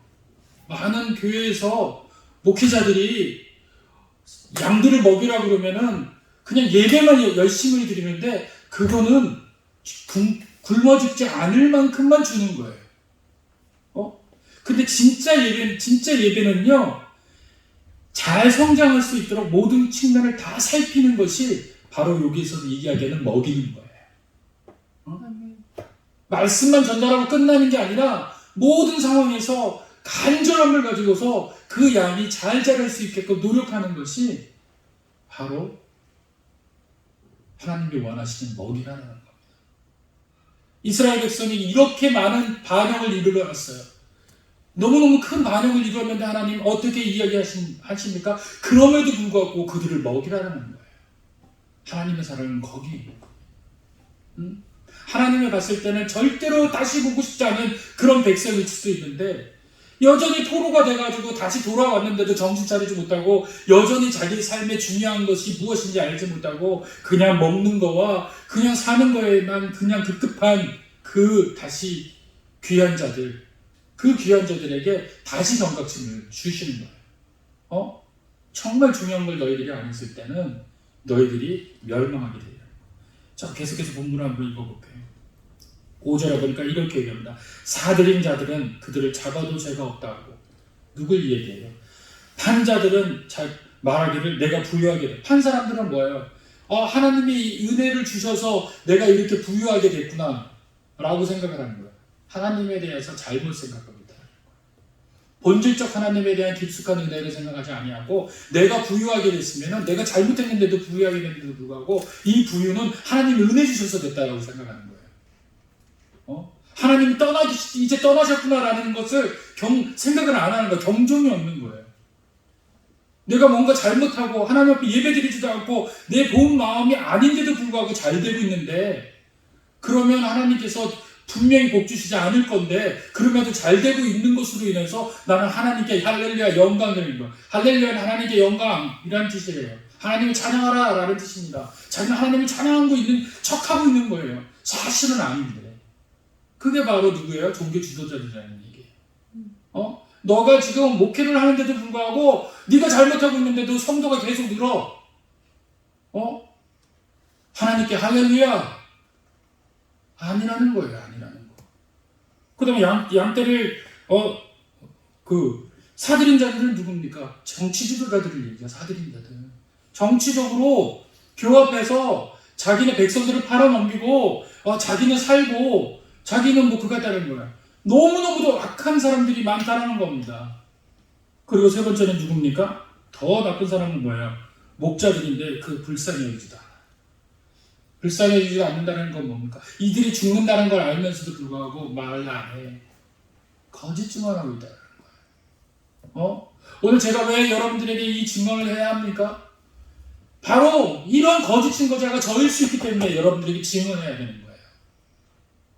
많은 교회에서 목회자들이 양들을 먹이라 그러면은 그냥 예배만 열심히 드리는데 그거는 굶어 죽지 않을 만큼만 주는 거예요. 근데 진짜 예배는요 잘 성장할 수 있도록 모든 측면을 다 살피는 것이 바로 여기서 이야기하는 먹이는 거예요. 말씀만 전달하고 끝나는 게 아니라 모든 상황에서 간절함을 가지고서 그 양이 잘 자랄 수 있게끔 노력하는 것이 바로 하나님이 원하시는 먹이라는 겁니다. 이스라엘 백성이 이렇게 많은 반역을 이루어왔어요. 너무너무 큰 반역을 이루었는데 하나님 어떻게 이야기하십니까? 그럼에도 불구하고 그들을 먹이라는 거예요. 하나님의 사랑은 거기에 있는 거예요. 하나님이 봤을 때는 절대로 다시 보고 싶지 않은 그런 백성일 수도 있는데 여전히 포로가 돼가지고 다시 돌아왔는데도 정신 차리지 못하고 여전히 자기 삶에 중요한 것이 무엇인지 알지 못하고 그냥 먹는 거와 그냥 사는 거에만 그냥 급급한 그 다시 귀한 자들, 그 귀한 자들에게 다시 경각심을 주시는 거예요. 정말 중요한 걸 너희들이 안 했을 때는 너희들이 멸망하게 돼요. 자, 계속해서 본문을 한번 읽어볼게요. 5절에 보니까 이렇게 얘기합니다. 사들인 자들은 그들을 잡아도 죄가 없다고. 누굴 얘기해요? 판 자들은 말하기를 내가 부유하게 돼. 판 사람들은 뭐예요? 하나님이 은혜를 주셔서 내가 이렇게 부유하게 됐구나 라고 생각을 하는 거예요. 하나님에 대해서 잘못 생각합니다. 본질적 하나님에 대한 깊숙한 은혜를 생각하지 아니하고 내가 부유하게 됐으면 내가 잘못했는데도 부유하게 됐는데도 불구하고 이 부유는 하나님이 은혜 주셔서 됐다고 생각하는 거예요. 하나님이 이제 떠나셨구나라는 것을 생각을 안 하는 거예요. 경종이 없는 거예요. 내가 뭔가 잘못하고 하나님 앞에 예배드리지도 않고 내 본 마음이 아닌데도 불구하고 잘 되고 있는데 그러면 하나님께서 분명히 복 주시지 않을 건데 그럼에도 잘 되고 있는 것으로 인해서 나는 하나님께 할렐루야 영광을 거. 할렐루야는 하나님께 영광이라는 뜻이에요. 하나님을 찬양하라 라는 뜻입니다. 자기는 하나님을 찬양하고 있는 척하고 있는 거예요. 사실은 아닌데. 그게 바로 누구예요? 종교 지도자들이라는 얘기예요. 너가 지금 목회를 하는데도 불구하고 네가 잘못하고 있는데도 성도가 계속 늘어. 하나님께 할렐루야 아니라는 거예요. 아니라는 거. 그 다음에 양떼를 사들인 자들은 누굽니까? 정치 지도자들을 얘기해요. 사들인 자들. 정치적으로 교합해서 자기네 백성들을 팔아넘기고 자기는 살고 자기는 뭐 그거 같다는 거야. 너무너무도 악한 사람들이 많다는 겁니다. 그리고 세 번째는 누굽니까? 더 나쁜 사람은 뭐예요? 목자들인데 그 불쌍히 여기지도 않아. 불쌍히 여기지 않는다는 건 뭡니까? 이들이 죽는다는 걸 알면서도 불구하고 말 안 해. 거짓 증언하고 있다는 거예요. 오늘 제가 왜 여러분들에게 이 증언을 해야 합니까? 바로 이런 거짓 증거자가 저일 수 있기 때문에 여러분들에게 증언해야 되는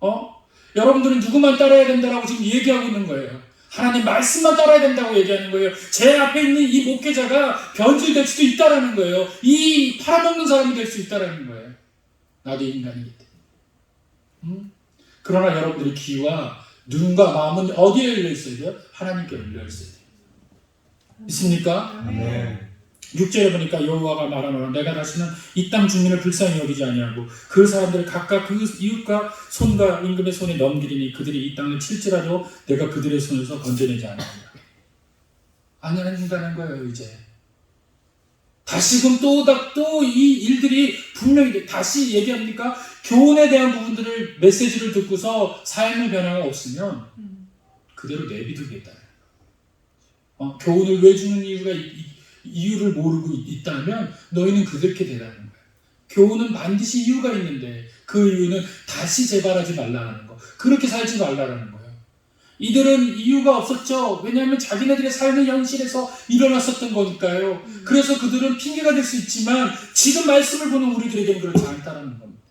거예요. 여러분들은 누구만 따라야 된다라고 지금 얘기하고 있는 거예요. 하나님 말씀만 따라야 된다고 얘기하는 거예요. 제 앞에 있는 이 목회자가 변질될 수도 있다라는 거예요. 이 팔아먹는 사람이 될 수 있다라는 거예요. 나도 인간이기 때문에. 그러나 여러분들의 귀와 눈과 마음은 어디에 열려 있어야 돼요? 하나님께 열려 있어야 돼요. 있습니까? 아멘. 6절에 보니까 여호와가 말하노라 내가 다시는 이 땅 주민을 불쌍히 여기지 아니하고 그 사람들을 각각 그 이웃과 손과 임금의 손에 넘기리니 그들이 이 땅을 칠지라도 내가 그들의 손에서 건져내지 않으리라. 아니한다는 거예요. 이제 다시금 또 이 일들이 분명히 다시 얘기합니까? 교훈에 대한 부분들을 메시지를 듣고서 삶의 변화가 없으면 그대로 내비두겠다. 교훈을 왜 주는 이유를 모르고 있다면 너희는 그렇게 되라는 거예요. 교훈은 반드시 이유가 있는데 그 이유는 다시 재발하지 말라는 거. 그렇게 살지 말라는 거예요. 이들은 이유가 없었죠. 왜냐하면 자기네들의 삶의 현실에서 일어났었던 거니까요. 그래서 그들은 핑계가 될 수 있지만 지금 말씀을 보는 우리들에게는 그렇지 않다는 겁니다.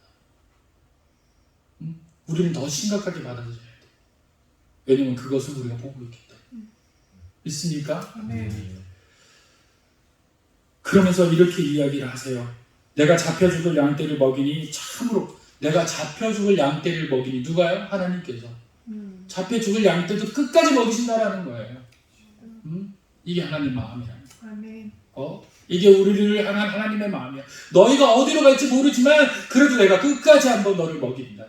우리는 더 심각하게 받아들여야 돼요. 왜냐하면 그것을 우리가 보고 있기 때문에. 있습니까? 아멘. 그러면서 이렇게 이야기를 하세요. 내가 잡혀 죽을 양떼를 먹이니 참으로 내가 잡혀 죽을 양떼를 먹이니 누가요? 하나님께서. 잡혀 죽을 양떼도 끝까지 먹이신다라는 거예요. 이게 하나님 마음이라는 거예요. 이게 우리를 향한 하나님의 마음이야. 너희가 어디로 갈지 모르지만 그래도 내가 끝까지 한번 너를 먹인다.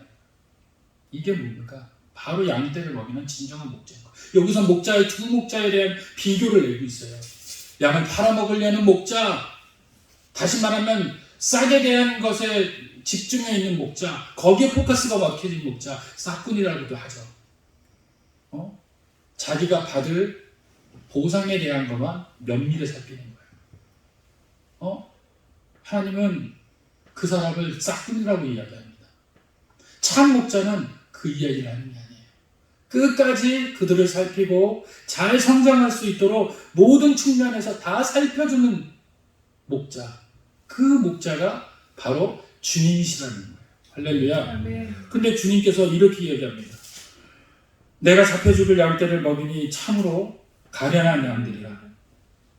이게 뭡니까? 바로 양떼를 먹이는 진정한 목자인 거예요. 여기서 목자의 두 목자에 대한 비교를 내고 있어요. 양을 팔아먹으려는 목자, 다시 말하면 싹에 대한 것에 집중해 있는 목자, 거기에 포커스가 막혀진 목자, 싹꾼이라고도 하죠. 자기가 받을 보상에 대한 것만 면밀히 살피는 거예요. 하나님은 그 사람을 싹꾼이라고 이야기합니다. 참 목자는 그 이야기를 하는 게 아니에요. 끝까지 그들을 살피고 잘 성장할 수 있도록 모든 측면에서 다 살펴주는 목자. 그 목자가 바로 주님이시라는 거예요. 할렐루야. 아멘. 근데 주님께서 이렇게 이야기합니다. 내가 잡혀 죽을 양떼를 먹이니 참으로 가련한 양들이라.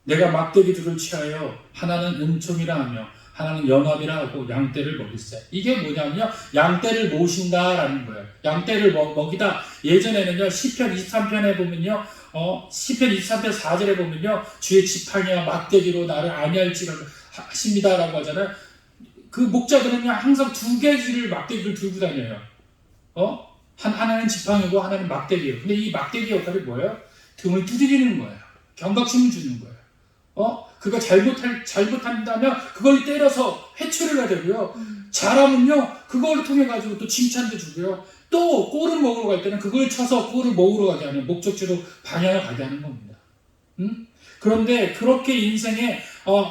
내가 막대기들을 취하여 하나는 은총이라 하며 하나는 연합이라 하고 양떼를 먹일세. 이게 뭐냐면요, 양떼를 모신다라는 거예요. 양떼를 먹이다. 예전에는요, 시편 23편에 보면요, 시편 23편 4절에 보면요, 주의 지팡이와 막대기로 나를 안위할지라 하십니다라고 하잖아요. 그 목자들은요, 항상 두 개의 막대기를 들고 다녀요. 하나는 지팡이고 하나는 막대기예요. 근데 이 막대기 역할이 뭐예요? 등을 두드리는 거예요. 경각심을 주는 거예요. 그거 잘못한다면 그걸 때려서 해초를 해야 되고요. 잘하면요, 그걸 통해 가지고 또 칭찬도 주고요. 또 꼴을 먹으러 갈 때는 그걸 쳐서 꼴을 먹으러 가게 하는, 목적지로 방향을 가게 하는 겁니다. 그런데 그렇게 인생의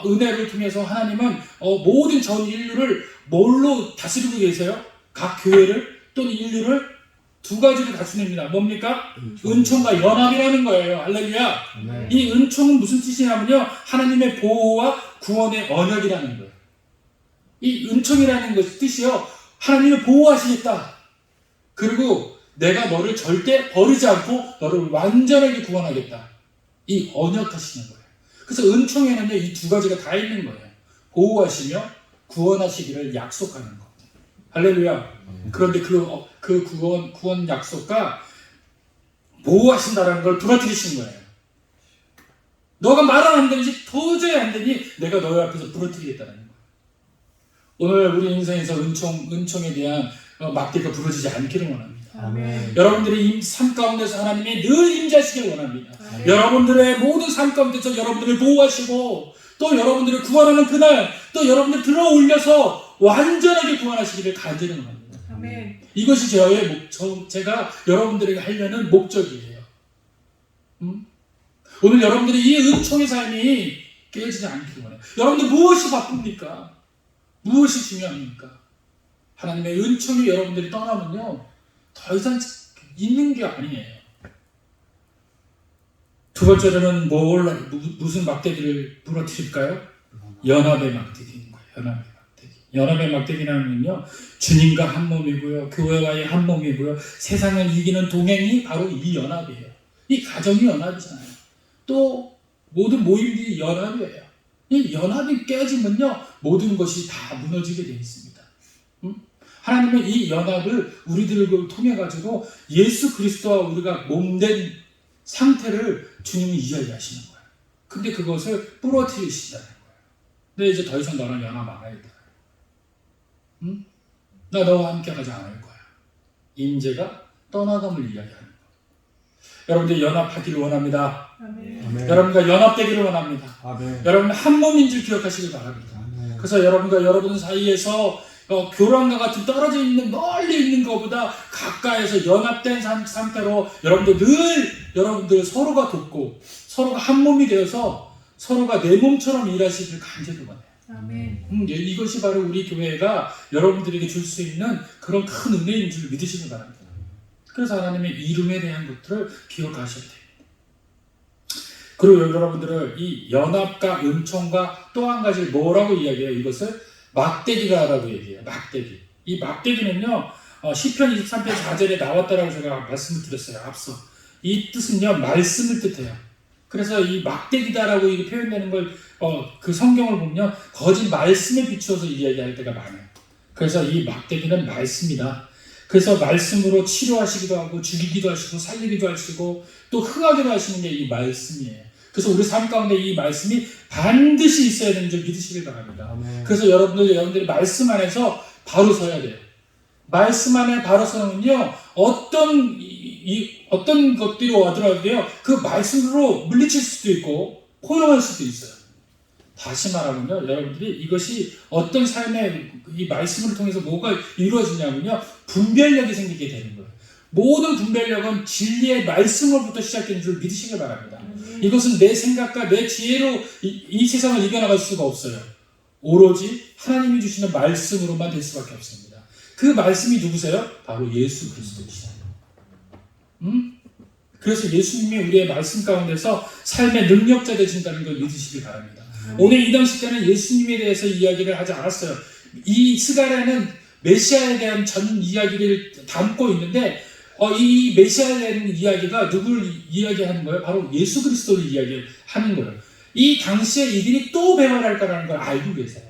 은혜를 통해서 하나님은 모든 전 인류를 뭘로 다스리고 계세요? 각 교회를 또는 인류를 두 가지로 다스립니다. 뭡니까? 은총과 연합이라는 거예요. 할렐루야. 네. 이 은총은 무슨 뜻이냐면요, 하나님의 보호와 구원의 언약이라는 거예요. 이 은총이라는 것의 뜻이요, 하나님을 보호하시겠다. 그리고 내가 너를 절대 버리지 않고 너를 완전하게 구원하겠다. 이 언약하시는 거예요. 그래서 은총에는요, 이 두 가지가 다 있는 거예요. 보호하시며 구원하시기를 약속하는 거. 할렐루야. 그런데 그 구원 약속과 보호하신다라는 걸 부러뜨리신 거예요. 너가 말은 안 되니, 도저히 안 되니 내가 너희 앞에서 부러뜨리겠다는 거예요. 오늘 우리 인생에서 은총에 대한 막대가 부러지지 않기를 원합니다. 아멘. 여러분들의 삶 가운데서 하나님이 늘 임재하시길 원합니다. 아멘. 여러분들의 모든 삶 가운데서 여러분들을 보호하시고 또 여러분들을 구원하는 그날 또 여러분들 들어 올려서 완전하게 구원하시기를 간절히 원합니다. 아멘. 이것이 제가 여러분들에게 하려는 목적이에요. 오늘 여러분들이 이 은총의 삶이 깨지지 않기를 원해요. 여러분들 무엇이 바쁩니까? 무엇이 중요합니까? 하나님의 은총이 여러분들이 떠나면요, 더 이상 있는 게 아니에요. 두 번째로는 무슨 막대기를 부러뜨릴까요? 연합의 막대기인 거예요. 연합의 막대기. 연합의 막대기라는 건요, 주님과 한 몸이고요, 교회와의 한 몸이고요, 세상을 이기는 동행이 바로 이 연합이에요. 이 가정이 연합이잖아요. 또 모든 모임들이 연합이에요. 이 연합이 깨지면요, 모든 것이 다 무너지게 되어 있습니다. 하나님은 이 연합을 우리들을 통해 가지고 예수 그리스도와 우리가 몸된 상태를 주님이 이야기하시는 거예요. 근데 그것을 부러뜨리신다는 거예요. 근데 이제 더 이상 너랑 연합 안 하겠다. 나 너와 함께 가지 않을 거야. 임재가 떠나감을 이야기하는 거예요. 여러분들 연합하기를 원합니다. 아멘. 아멘. 여러분과 연합되기를 원합니다. 아멘. 여러분 한 몸인 줄 기억하시길 바랍니다. 아멘. 그래서 여러분과 여러분 사이에서 교란과 같은 떨어져 있는, 멀리 있는 것보다 가까이서 연합된 상태로 여러분들 서로가 돕고 서로가 한 몸이 되어서 서로가 내 몸처럼 일하시길 간절히 원해요. 아멘. 이것이 바로 우리 교회가 여러분들에게 줄 수 있는 그런 큰 은혜인 줄 믿으시길 바랍니다. 그래서 하나님의 이름에 대한 것들을 기억하셔야 돼요. 그리고 여러분들은 이 연합과 은총과 또 한 가지 뭐라고 이야기해요? 이것을 막대기라고 얘기해요. 막대기. 이 막대기는요, 시편 23편 4절에 나왔다라고 제가 말씀을 드렸어요. 앞서. 이 뜻은요, 말씀을 뜻해요. 그래서 이 막대기다라고 이게 표현되는 걸, 그 성경을 보면 거짓 말씀에 비추어서 이야기할 때가 많아요. 그래서 이 막대기는 말씀이다. 그래서 말씀으로 치료하시기도 하고, 죽이기도 하시고, 살리기도 하시고, 또 흥하기도 하시는 게 이 말씀이에요. 그래서 우리 삶 가운데 이 말씀이 반드시 있어야 되는 줄 믿으시길 바랍니다. 아멘. 그래서 여러분들이 말씀 안에서 바로 서야 돼요. 말씀 안에 바로 서면요, 어떤 것들이 와더라도요, 그 말씀으로 물리칠 수도 있고 포용할 수도 있어요. 다시 말하면요, 여러분들이 이것이 어떤 삶의 이 말씀을 통해서 뭐가 이루어지냐면요, 분별력이 생기게 되는 거예요. 모든 분별력은 진리의 말씀으로부터 시작되는 줄 믿으시길 바랍니다. 이것은 내 생각과 내 지혜로 이 세상을 이겨나갈 수가 없어요. 오로지 하나님이 주시는 말씀으로만 될 수밖에 없습니다. 그 말씀이 누구세요? 바로 예수 그리스도이시다. 그래서 예수님이 우리의 말씀 가운데서 삶의 능력자 되신다는 걸 믿으시기 바랍니다. 오늘 이 당시 때는 예수님에 대해서 이야기를 하지 않았어요. 이 스가랴는 메시아에 대한 전 이야기를 담고 있는데 이 메시아에 대한 이야기가 누굴 이야기하는 거예요? 바로 예수 그리스도를 이야기하는 거예요. 이 당시에 이들이 또 배반할 거라는 걸 알고 계세요.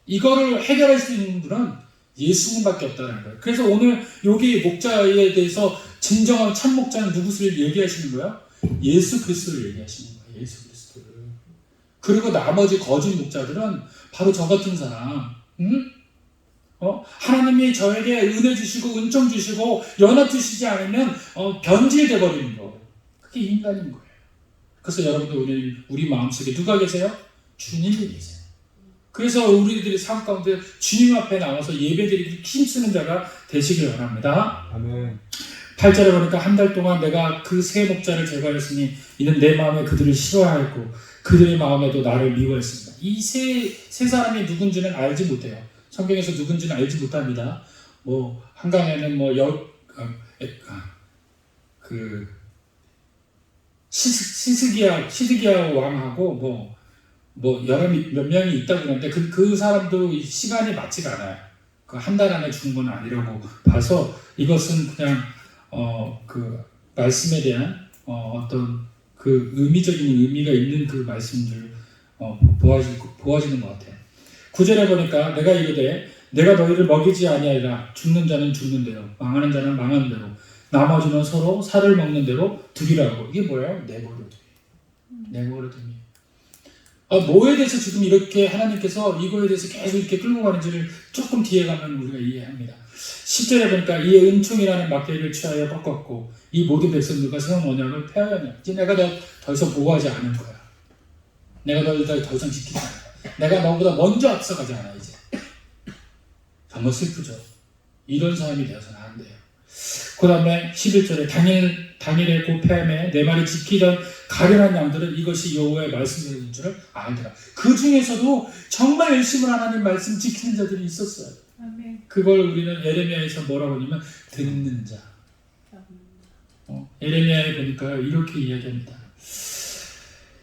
이거를 해결할 수 있는 분은 예수님밖에 없다는 거예요. 그래서 오늘 여기 목자에 대해서 진정한 참 목자는 누구를 얘기하시는 거예요? 예수 그리스도를 얘기하시는 거예요. 예수 그리스도를. 그리고 나머지 거짓 목자들은 바로 저 같은 사람. 하나님이 저에게 은혜 주시고 은총 주시고 연합 주시지 않으면 변질돼 버리는 거. 그게 인간인 거예요. 그래서 여러분들 오늘 우리 마음속에 누가 계세요? 주님이 계세요. 그래서 우리들이 삶 가운데 주님 앞에 나와서 예배드리기 힘쓰는 자가 되시길 바랍니다. 아멘. 8절에 보니까 한 달 동안 내가 그 세 목자를 제거했으니 이는 내 마음에 그들을 싫어하였고 그들의 마음에도 나를 미워했습니다. 이 세 사람이 누군지는 알지 못해요. 성경에서 누군지는 알지 못합니다. 한강에는 시드기야 왕하고 여러 몇 명이 있다고 그러는데 그 사람도 시간이 맞지가 않아요. 그 한 달 안에 죽은 건 아니라고 봐서 이것은 그냥 그 말씀에 대한 어떤 그 의미적인 의미가 있는 그 말씀들 보아지는 것 같아요. 9절에 보니까 내가 이르되 내가 너희를 먹이지 아니하리라. 죽는 자는 죽는 대로 망하는 자는 망하는 대로 나머지는 서로 살을 먹는 대로 두리라고. 이게 뭐예요? 내버려둠이. 뭐에 대해서 지금 이렇게 하나님께서 이거에 대해서 계속 이렇게 끌고 가는지를 조금 뒤에 가면 우리가 이해합니다. 10절에 보니까 이에 은총이라는 막대기를 취하여 꺾었고 이 모든 백성들과 세운 언약을 폐하였냐. 이제 내가 너 더 이상 보호하지 않을 거야. 내가 너를 더 이상 지키지 않아. 내가 너보다 먼저 앞서가지 않아 이제. 정말 슬프죠. 이런 사람이 되어서는 안 돼요. 그 다음에 11절에 당일에 그 폐함에 내 말을 지키던 가련한 양들은 이것이 여호와의 말씀인 줄을 알더라. 그 중에서도 정말 열심히 하나님 말씀 지키는 자들이 있었어요. 아멘. 그걸 우리는 에레미야에서 뭐라고 하냐면 듣는 자. 에레미야에 보니까 이렇게 이야기합니다.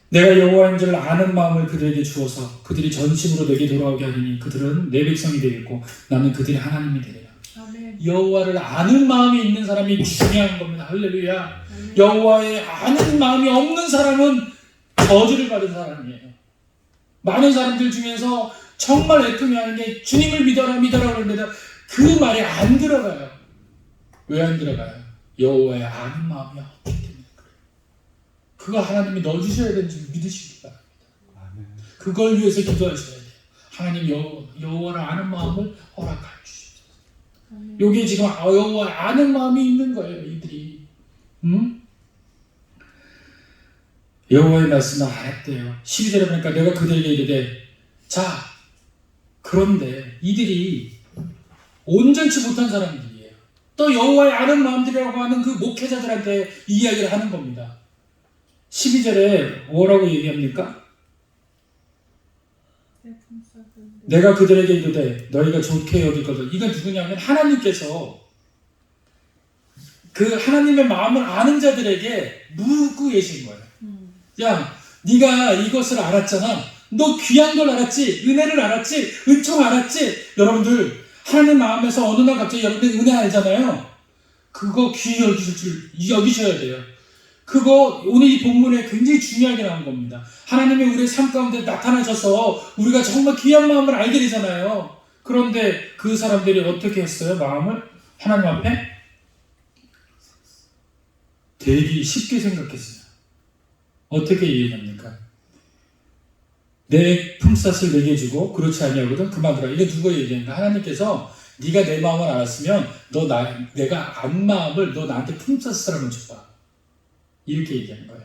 내가 여호와인 줄 아는 마음을 그들에게 주어서 그들이 전심으로 내게 돌아오게 하리니 그들은 내 백성이 되겠고 나는 그들의 하나님이 되리라. 아멘. 여호와를 아는 마음이 있는 사람이 중요한 겁니다. 할렐루야. 여호와의 아는 마음이 없는 사람은 저주를 받은 사람이에요. 많은 사람들 중에서 정말 애통해하는 게 주님을 믿어라 그러는데 그 말에 안 들어가요. 왜 안 들어가요? 여호와의 아는 마음이 없기 때문에 그래요. 그거 하나님이 넣어주셔야 되는 줄 믿으시기 바랍니다. 그걸 위해서 기도하셔야 돼요. 하나님 여호와를 아는 마음을 허락해 주십시오. 여기 지금 여호와의 아는 마음이 있는 거예요. 이들이. 여호와의 말씀을 알았대요. 12절에 보니까 내가 그들에게 이르되 자 그런데 이들이 온전치 못한 사람들이에요. 또 여호와의 아는 마음들이라고 하는 그 목회자들한테 이야기를 하는 겁니다. 12절에 뭐라고 얘기합니까? 내가 그들에게 이르되 너희가 좋게 여기거든. 이건 누구냐면 하나님께서 그 하나님의 마음을 아는 자들에게 묻고 계신 거예요. 야, 네가 이것을 알았잖아. 너 귀한 걸 알았지? 은혜를 알았지? 은총 알았지? 여러분들 하나님 마음에서 어느 날 갑자기 여러분들 은혜 알잖아요. 그거 귀히 여기셔야 돼요. 그거 오늘 이 본문에 굉장히 중요하게 나온 겁니다. 하나님이 우리의 삶 가운데 나타나셔서 우리가 정말 귀한 마음을 알게 되잖아요. 그런데 그 사람들이 어떻게 했어요? 마음을 하나님 앞에 되게 쉽게 생각했어요. 어떻게 얘기합니까? 내 품삯을 내게 주고 그렇지 아니하거든 그만두라. 이게 누가 얘기하는가? 하나님께서 네가 내 마음을 알았으면 내가 안 마음을 너 나한테 품삯을 한번 줘봐. 이렇게 얘기하는 거예요.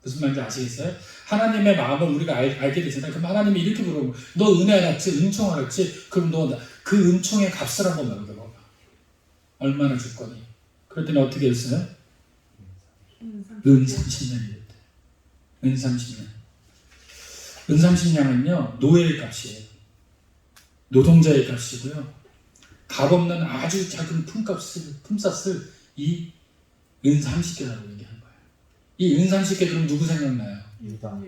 무슨 말인지 아시겠어요? 하나님의 마음을 우리가 알게 되잖아요. 그럼 하나님이 이렇게 물어보면 너 은혜 알았지? 은총 알았지? 그럼 너 그 은총의 값을 한번 먹어봐. 얼마나 줄 거니? 그랬더니 어떻게 했어요? 은 30년이 됐대. 은 30년. 은 30년은요 노예의 값이에요. 노동자의 값이고요. 값없는 아주 작은 품삯을 이 은 30개라고 얘기한 거예요. 이 은 30개 그럼 누구 생각나요? 유다.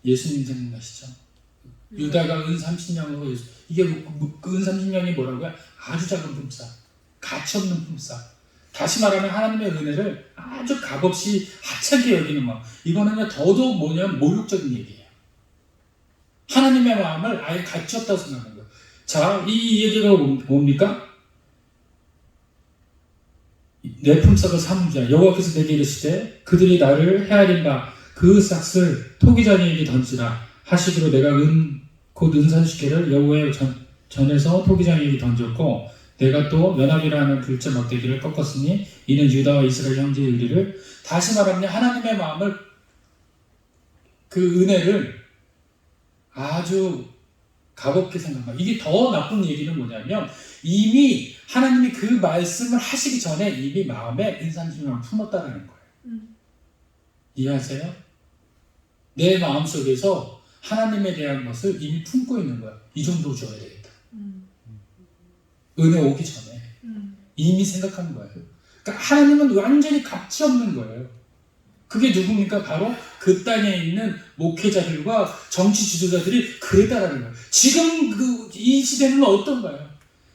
예수님 생각나시죠? 유다가 은 30냥으로 이게 은 30냥이 뭐라고요? 아주 작은 품삯, 가치없는 품삯. 다시 말하면 하나님의 은혜를 아주 값없이 하찮게 여기는 마음. 이거는요 더더욱 뭐냐면 모욕적인 얘기예요. 하나님의 마음을 아예 가치 없다고 생각하는 거예요. 자, 이 얘기가 뭡니까? 내 품삯을 삼으자. 여호와께서 내게 이르시되 그들이 나를 헤아린 바 그 싹을 토기장이에게 던지라 하시기로 내가 곧 은산식회를 여호와의 전에서 토기장이에게 던졌고 내가 또 연합이라는 불자 막대기를 꺾었으니 이는 유다와 이스라엘 형제의 의리를. 다시 말하면 하나님의 마음을, 그 은혜를 아주 값없게 생각합니다. 이게 더 나쁜 얘기는 뭐냐면 이미 하나님이 그 말씀을 하시기 전에 이미 마음에 은산심을 품었다라는 거예요. 이해하세요? 내 마음속에서 하나님에 대한 것을 이미 품고 있는 거예요. 이 정도 줘야 되겠다. 은혜 오기 전에 이미 생각한 거예요. 그러니까 하나님은 완전히 가치 없는 거예요. 그게 누굽니까? 바로 그 땅에 있는 목회자들과 정치 지도자들이 그랬다라는 거예요. 지금 이 시대는 어떤가요?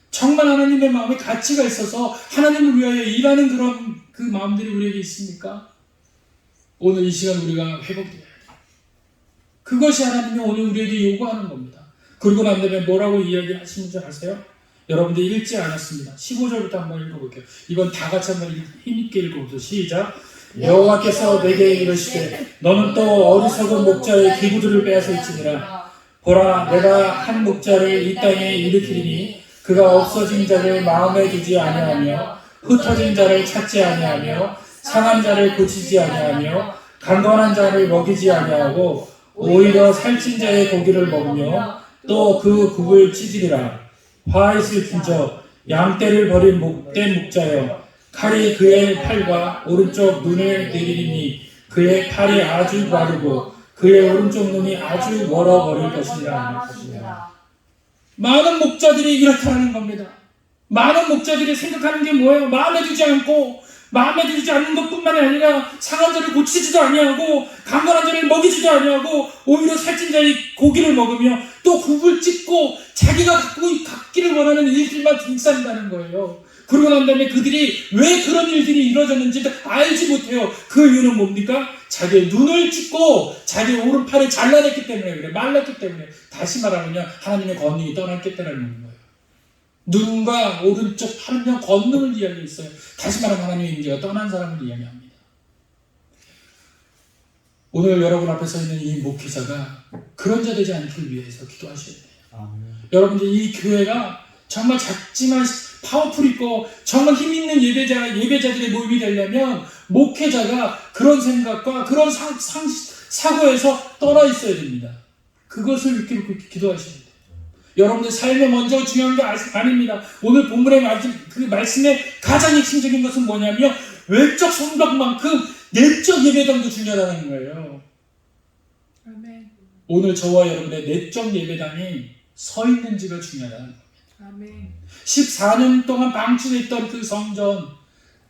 정말 하나님의 마음에 가치가 있어서 하나님을 위하여 일하는 그런 그 마음들이 우리에게 있습니까? 오늘 이 시간 우리가 회복돼야 돼요. 그것이 하나님이 오늘 우리에게 요구하는 겁니다. 그리고 난 다음에 뭐라고 이야기하시는지 아세요? 여러분들 읽지 않았습니다. 15절부터 한번 읽어볼게요. 이건 다 같이 한번 힘있게 읽어보세요. 시작. 여호와께서 내게 이르시되 너는 또 어리석은 목자의 기구들을 빼앗을지니라. 보라, 내가 한 목자를 이 땅에 일으키리니 그가 없어진 자를 마음에 두지 아니하며 흩어진 자를 찾지 아니하며 상한 자를 고치지 아니하며 강건한 자를 먹이지 아니하고 오히려 살찐 자의 고기를 먹으며 또 그 굽을 찢으리라. 화 있을 빈적 양떼를 버린 목된 목자여 칼이 그의 팔과 오른쪽 눈을 내리니 그의 팔이 아주 마르고 그의 오른쪽 눈이 아주 멀어버릴 것이라. 많은 목자들이 이렇다는 겁니다. 많은 목자들이 생각하는 게 뭐예요? 마음에 두지 않고, 마음에 들지 않는 것뿐만 아니라 상한 자를 고치지도 아니하고 강건한 자를 먹이지도 아니하고 오히려 살찐 자의 고기를 먹으며 또 굽을 찢고 자기가 갖기를 원하는 일들만 등산한다는 거예요. 그러고 난 다음에 그들이 왜 그런 일들이 이루어졌는지도 알지 못해요. 그 이유는 뭡니까? 자기의 눈을 찢고 자기의 오른팔을 잘라냈기 때문에 그래. 말랐기 때문에. 다시 말하면 하나님의 권능이 떠났기 때문에 거예요. 눈과 오른쪽 팔은요 권능을 이야기했어요. 다시 말하면 하나님의 임재가 떠난 사람을 이야기합니다. 오늘 여러분 앞에 서 있는 이 목회자가 그런 자 되지 않기 위해서 기도하셔야 돼요. 여러분들 이 교회가 정말 작지만 파워풀 있고 정말 힘 있는 예배자들의 모임이 되려면 목회자가 그런 생각과 그런 사고에서 떠나 있어야 됩니다. 그것을 믿고 기도하셔야 돼요. 여러분들 삶에 먼저 중요한 게 아닙니다. 오늘 본문의 그 말씀의 가장 핵심적인 것은 뭐냐면 외적 성벽만큼 내적 예배당도 중요하다는 거예요. 아멘. 오늘 저와 여러분의 내적 예배당이 서 있는지가 중요하다는 겁니다. 아멘. 14년 동안 방치됐던 그 성전,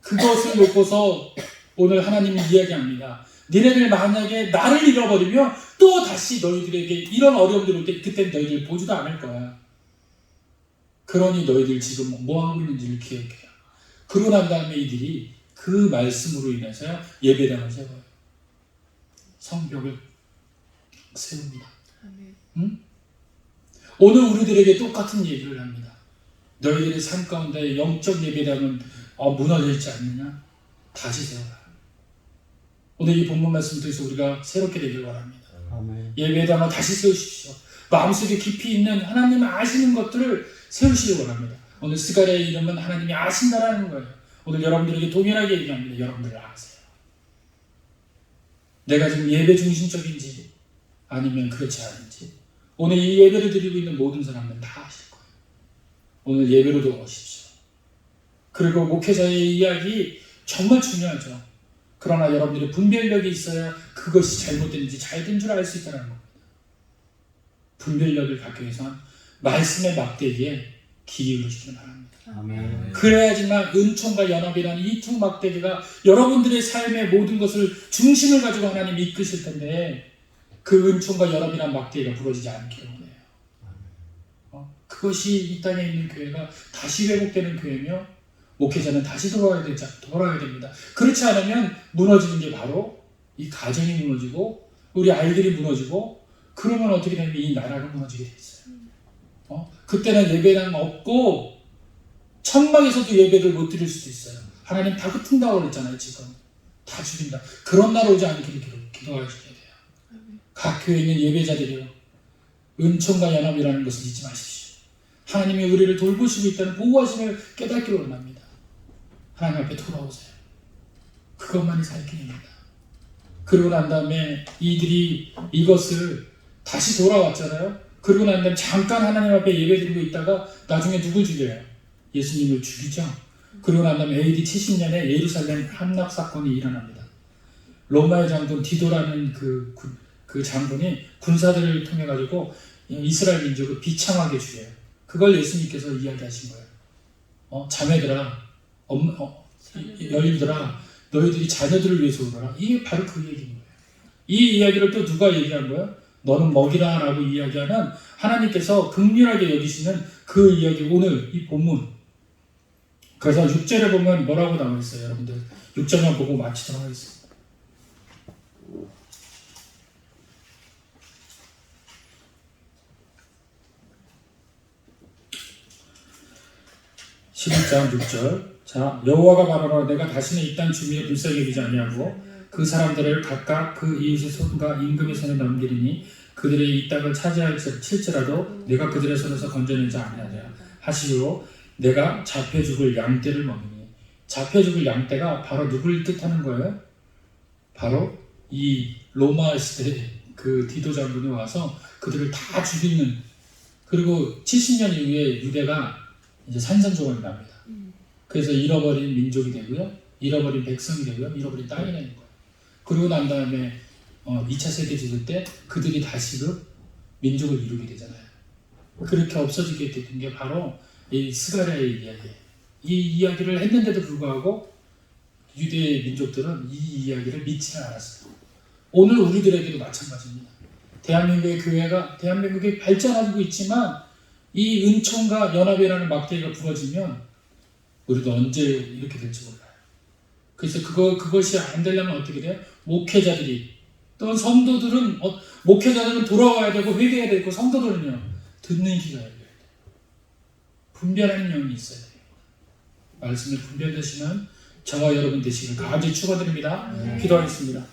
그것을 놓고서 오늘 하나님이 이야기합니다. 너네들 만약에 나를 잃어버리면 또 다시 너희들에게 이런 어려움들 올 때 그때 너희들 보지도 않을 거야. 그러니 너희들 지금 뭐 하고 있는지를 기억해요. 그러고 난 다음에 이들이 그 말씀으로 인해서 예배당을 세워요. 성벽을 세웁니다. 아멘. 응? 오늘 우리들에게 똑같은 얘기를 합니다. 너희들의 삶 가운데 영적 예배당은 무너져 있지 않느냐? 다시 세워라. 오늘 이 본문 말씀 통해서 우리가 새롭게 되길 바랍니다. 아멘. 예배당을 다시 세우십시오. 마음속에 깊이 있는 하나님을 아시는 것들을 세우시기 원합니다. 오늘 스가랴의 이름은 하나님이 아신다라는 거예요. 오늘 여러분들에게 동일하게 얘기합니다. 여러분들 아세요. 내가 지금 예배 중심적인지 아니면 그렇지 않은지 오늘 이 예배를 드리고 있는 모든 사람들은 다 아실 거예요. 오늘 예배로도 오십시오. 그리고 목회자의 이야기 정말 중요하죠. 그러나 여러분들의 분별력이 있어야 그것이 잘못된지 잘된 줄 알 수 있다는 겁니다. 분별력을 갖기 위해서는 말씀의 막대기에 기울이시기 바랍니다. 아멘. 그래야지만 은총과 연합이라는 이 두 막대기가 여러분들의 삶의 모든 것을 중심을 가지고 하나님이 이끄실 텐데 그 은총과 연합이라는 막대기가 부러지지 않기를 원해요. 그것이 이 땅에 있는 교회가 다시 회복되는 교회며 목회자는 다시 돌아야 됩니다. 그렇지 않으면 무너지는 게 바로 이 가정이 무너지고 우리 아이들이 무너지고 그러면 어떻게 되냐면 이 나라가 무너지게 돼 있어요. 그때는 예배당 없고 천막에서도 예배를 못 드릴 수도 있어요. 하나님 다 흩은다고 그랬잖아요. 지금 다 죽인다. 그런 날 오지 않기를 기도하셔야 돼요. 각 교회에 있는 예배자들이요, 은총과 연합이라는 것을 잊지 마십시오. 하나님이 우리를 돌보시고 있다는 보호하심을 깨닫기를 원합니다. 하나님 앞에 돌아오세요. 그것만이 살 길입니다. 그러고 난 다음에 이들이 이것을 다시 돌아왔잖아요. 그러고 난 다음에 잠깐 하나님 앞에 예배드리고 있다가 나중에 누굴 죽여요? 예수님을 죽이죠. 그러고 난 다음에 AD 70년에 예루살렘 함락 사건이 일어납니다. 로마의 장군 디도라는 그 장군이 군사들을 통해 가지고 이스라엘 민족을 비참하게 죽여요. 그걸 예수님께서 이야기하신 거예요. 자매들아, 여인들아, 너희들이 자녀들을 위해서 울어라. 이게 바로 그 얘기인 거예요. 이 이야기를 또 누가 얘기한 거예요? 너는 먹이라 라고 이야기하는 하나님께서 긍휼하게 여기시는 그 이야기, 오늘 이 본문. 그래서 6절에 보면 뭐라고 나와 있어요? 여러분들 6절만 보고 마치도록 하겠습니다. 11장 6절. 자, 여호와가 말하노라 내가 다시는 이 땅 주민을 불쌍히 여기지 아니하고 그 사람들을 각각 그 이웃의 손과 임금의 손에 넘기리니 그들의 이 땅을 차지할지라도 내가 그들의 손에서 건져내지 아니하리라 하시고 내가 잡혀 죽을 양떼를 먹이니. 잡혀 죽을 양떼가 바로 누굴 뜻하는 거예요? 바로 이 로마 시대 그 디도 장군이 와서 그들을 다 죽이는. 그리고 70년 이후에 유대가 이제 산산조각이 납니다. 그래서 잃어버린 민족이 되고요, 잃어버린 백성이 되고요, 잃어버린 땅이 되는 거예요. 그러고 난 다음에 2차 세계대전 때 그들이 다시 그 민족을 이루게 되잖아요. 그렇게 없어지게 된 게 바로 이 스가랴의 이야기예요. 이 이야기를 했는데도 불구하고 유대 민족들은 이 이야기를 믿지는 않았어요. 오늘 우리들에게도 마찬가지입니다. 대한민국이 발전하고 있지만 이 은총과 연합이라는 막대기가 부러지면 우리도 언제 이렇게 될지 몰라요. 그래서 그것이 안 되려면 어떻게 돼요? 목회자들이 또 성도들은 목회자들은 돌아와야 되고 회개해야 되고 성도들은요 듣는 귀가 열려야 돼요. 분별하는 영이 있어야 돼요. 말씀을 분별되시는 저와 여러분 되시길 간절히 축원드립니다. 기도하겠습니다.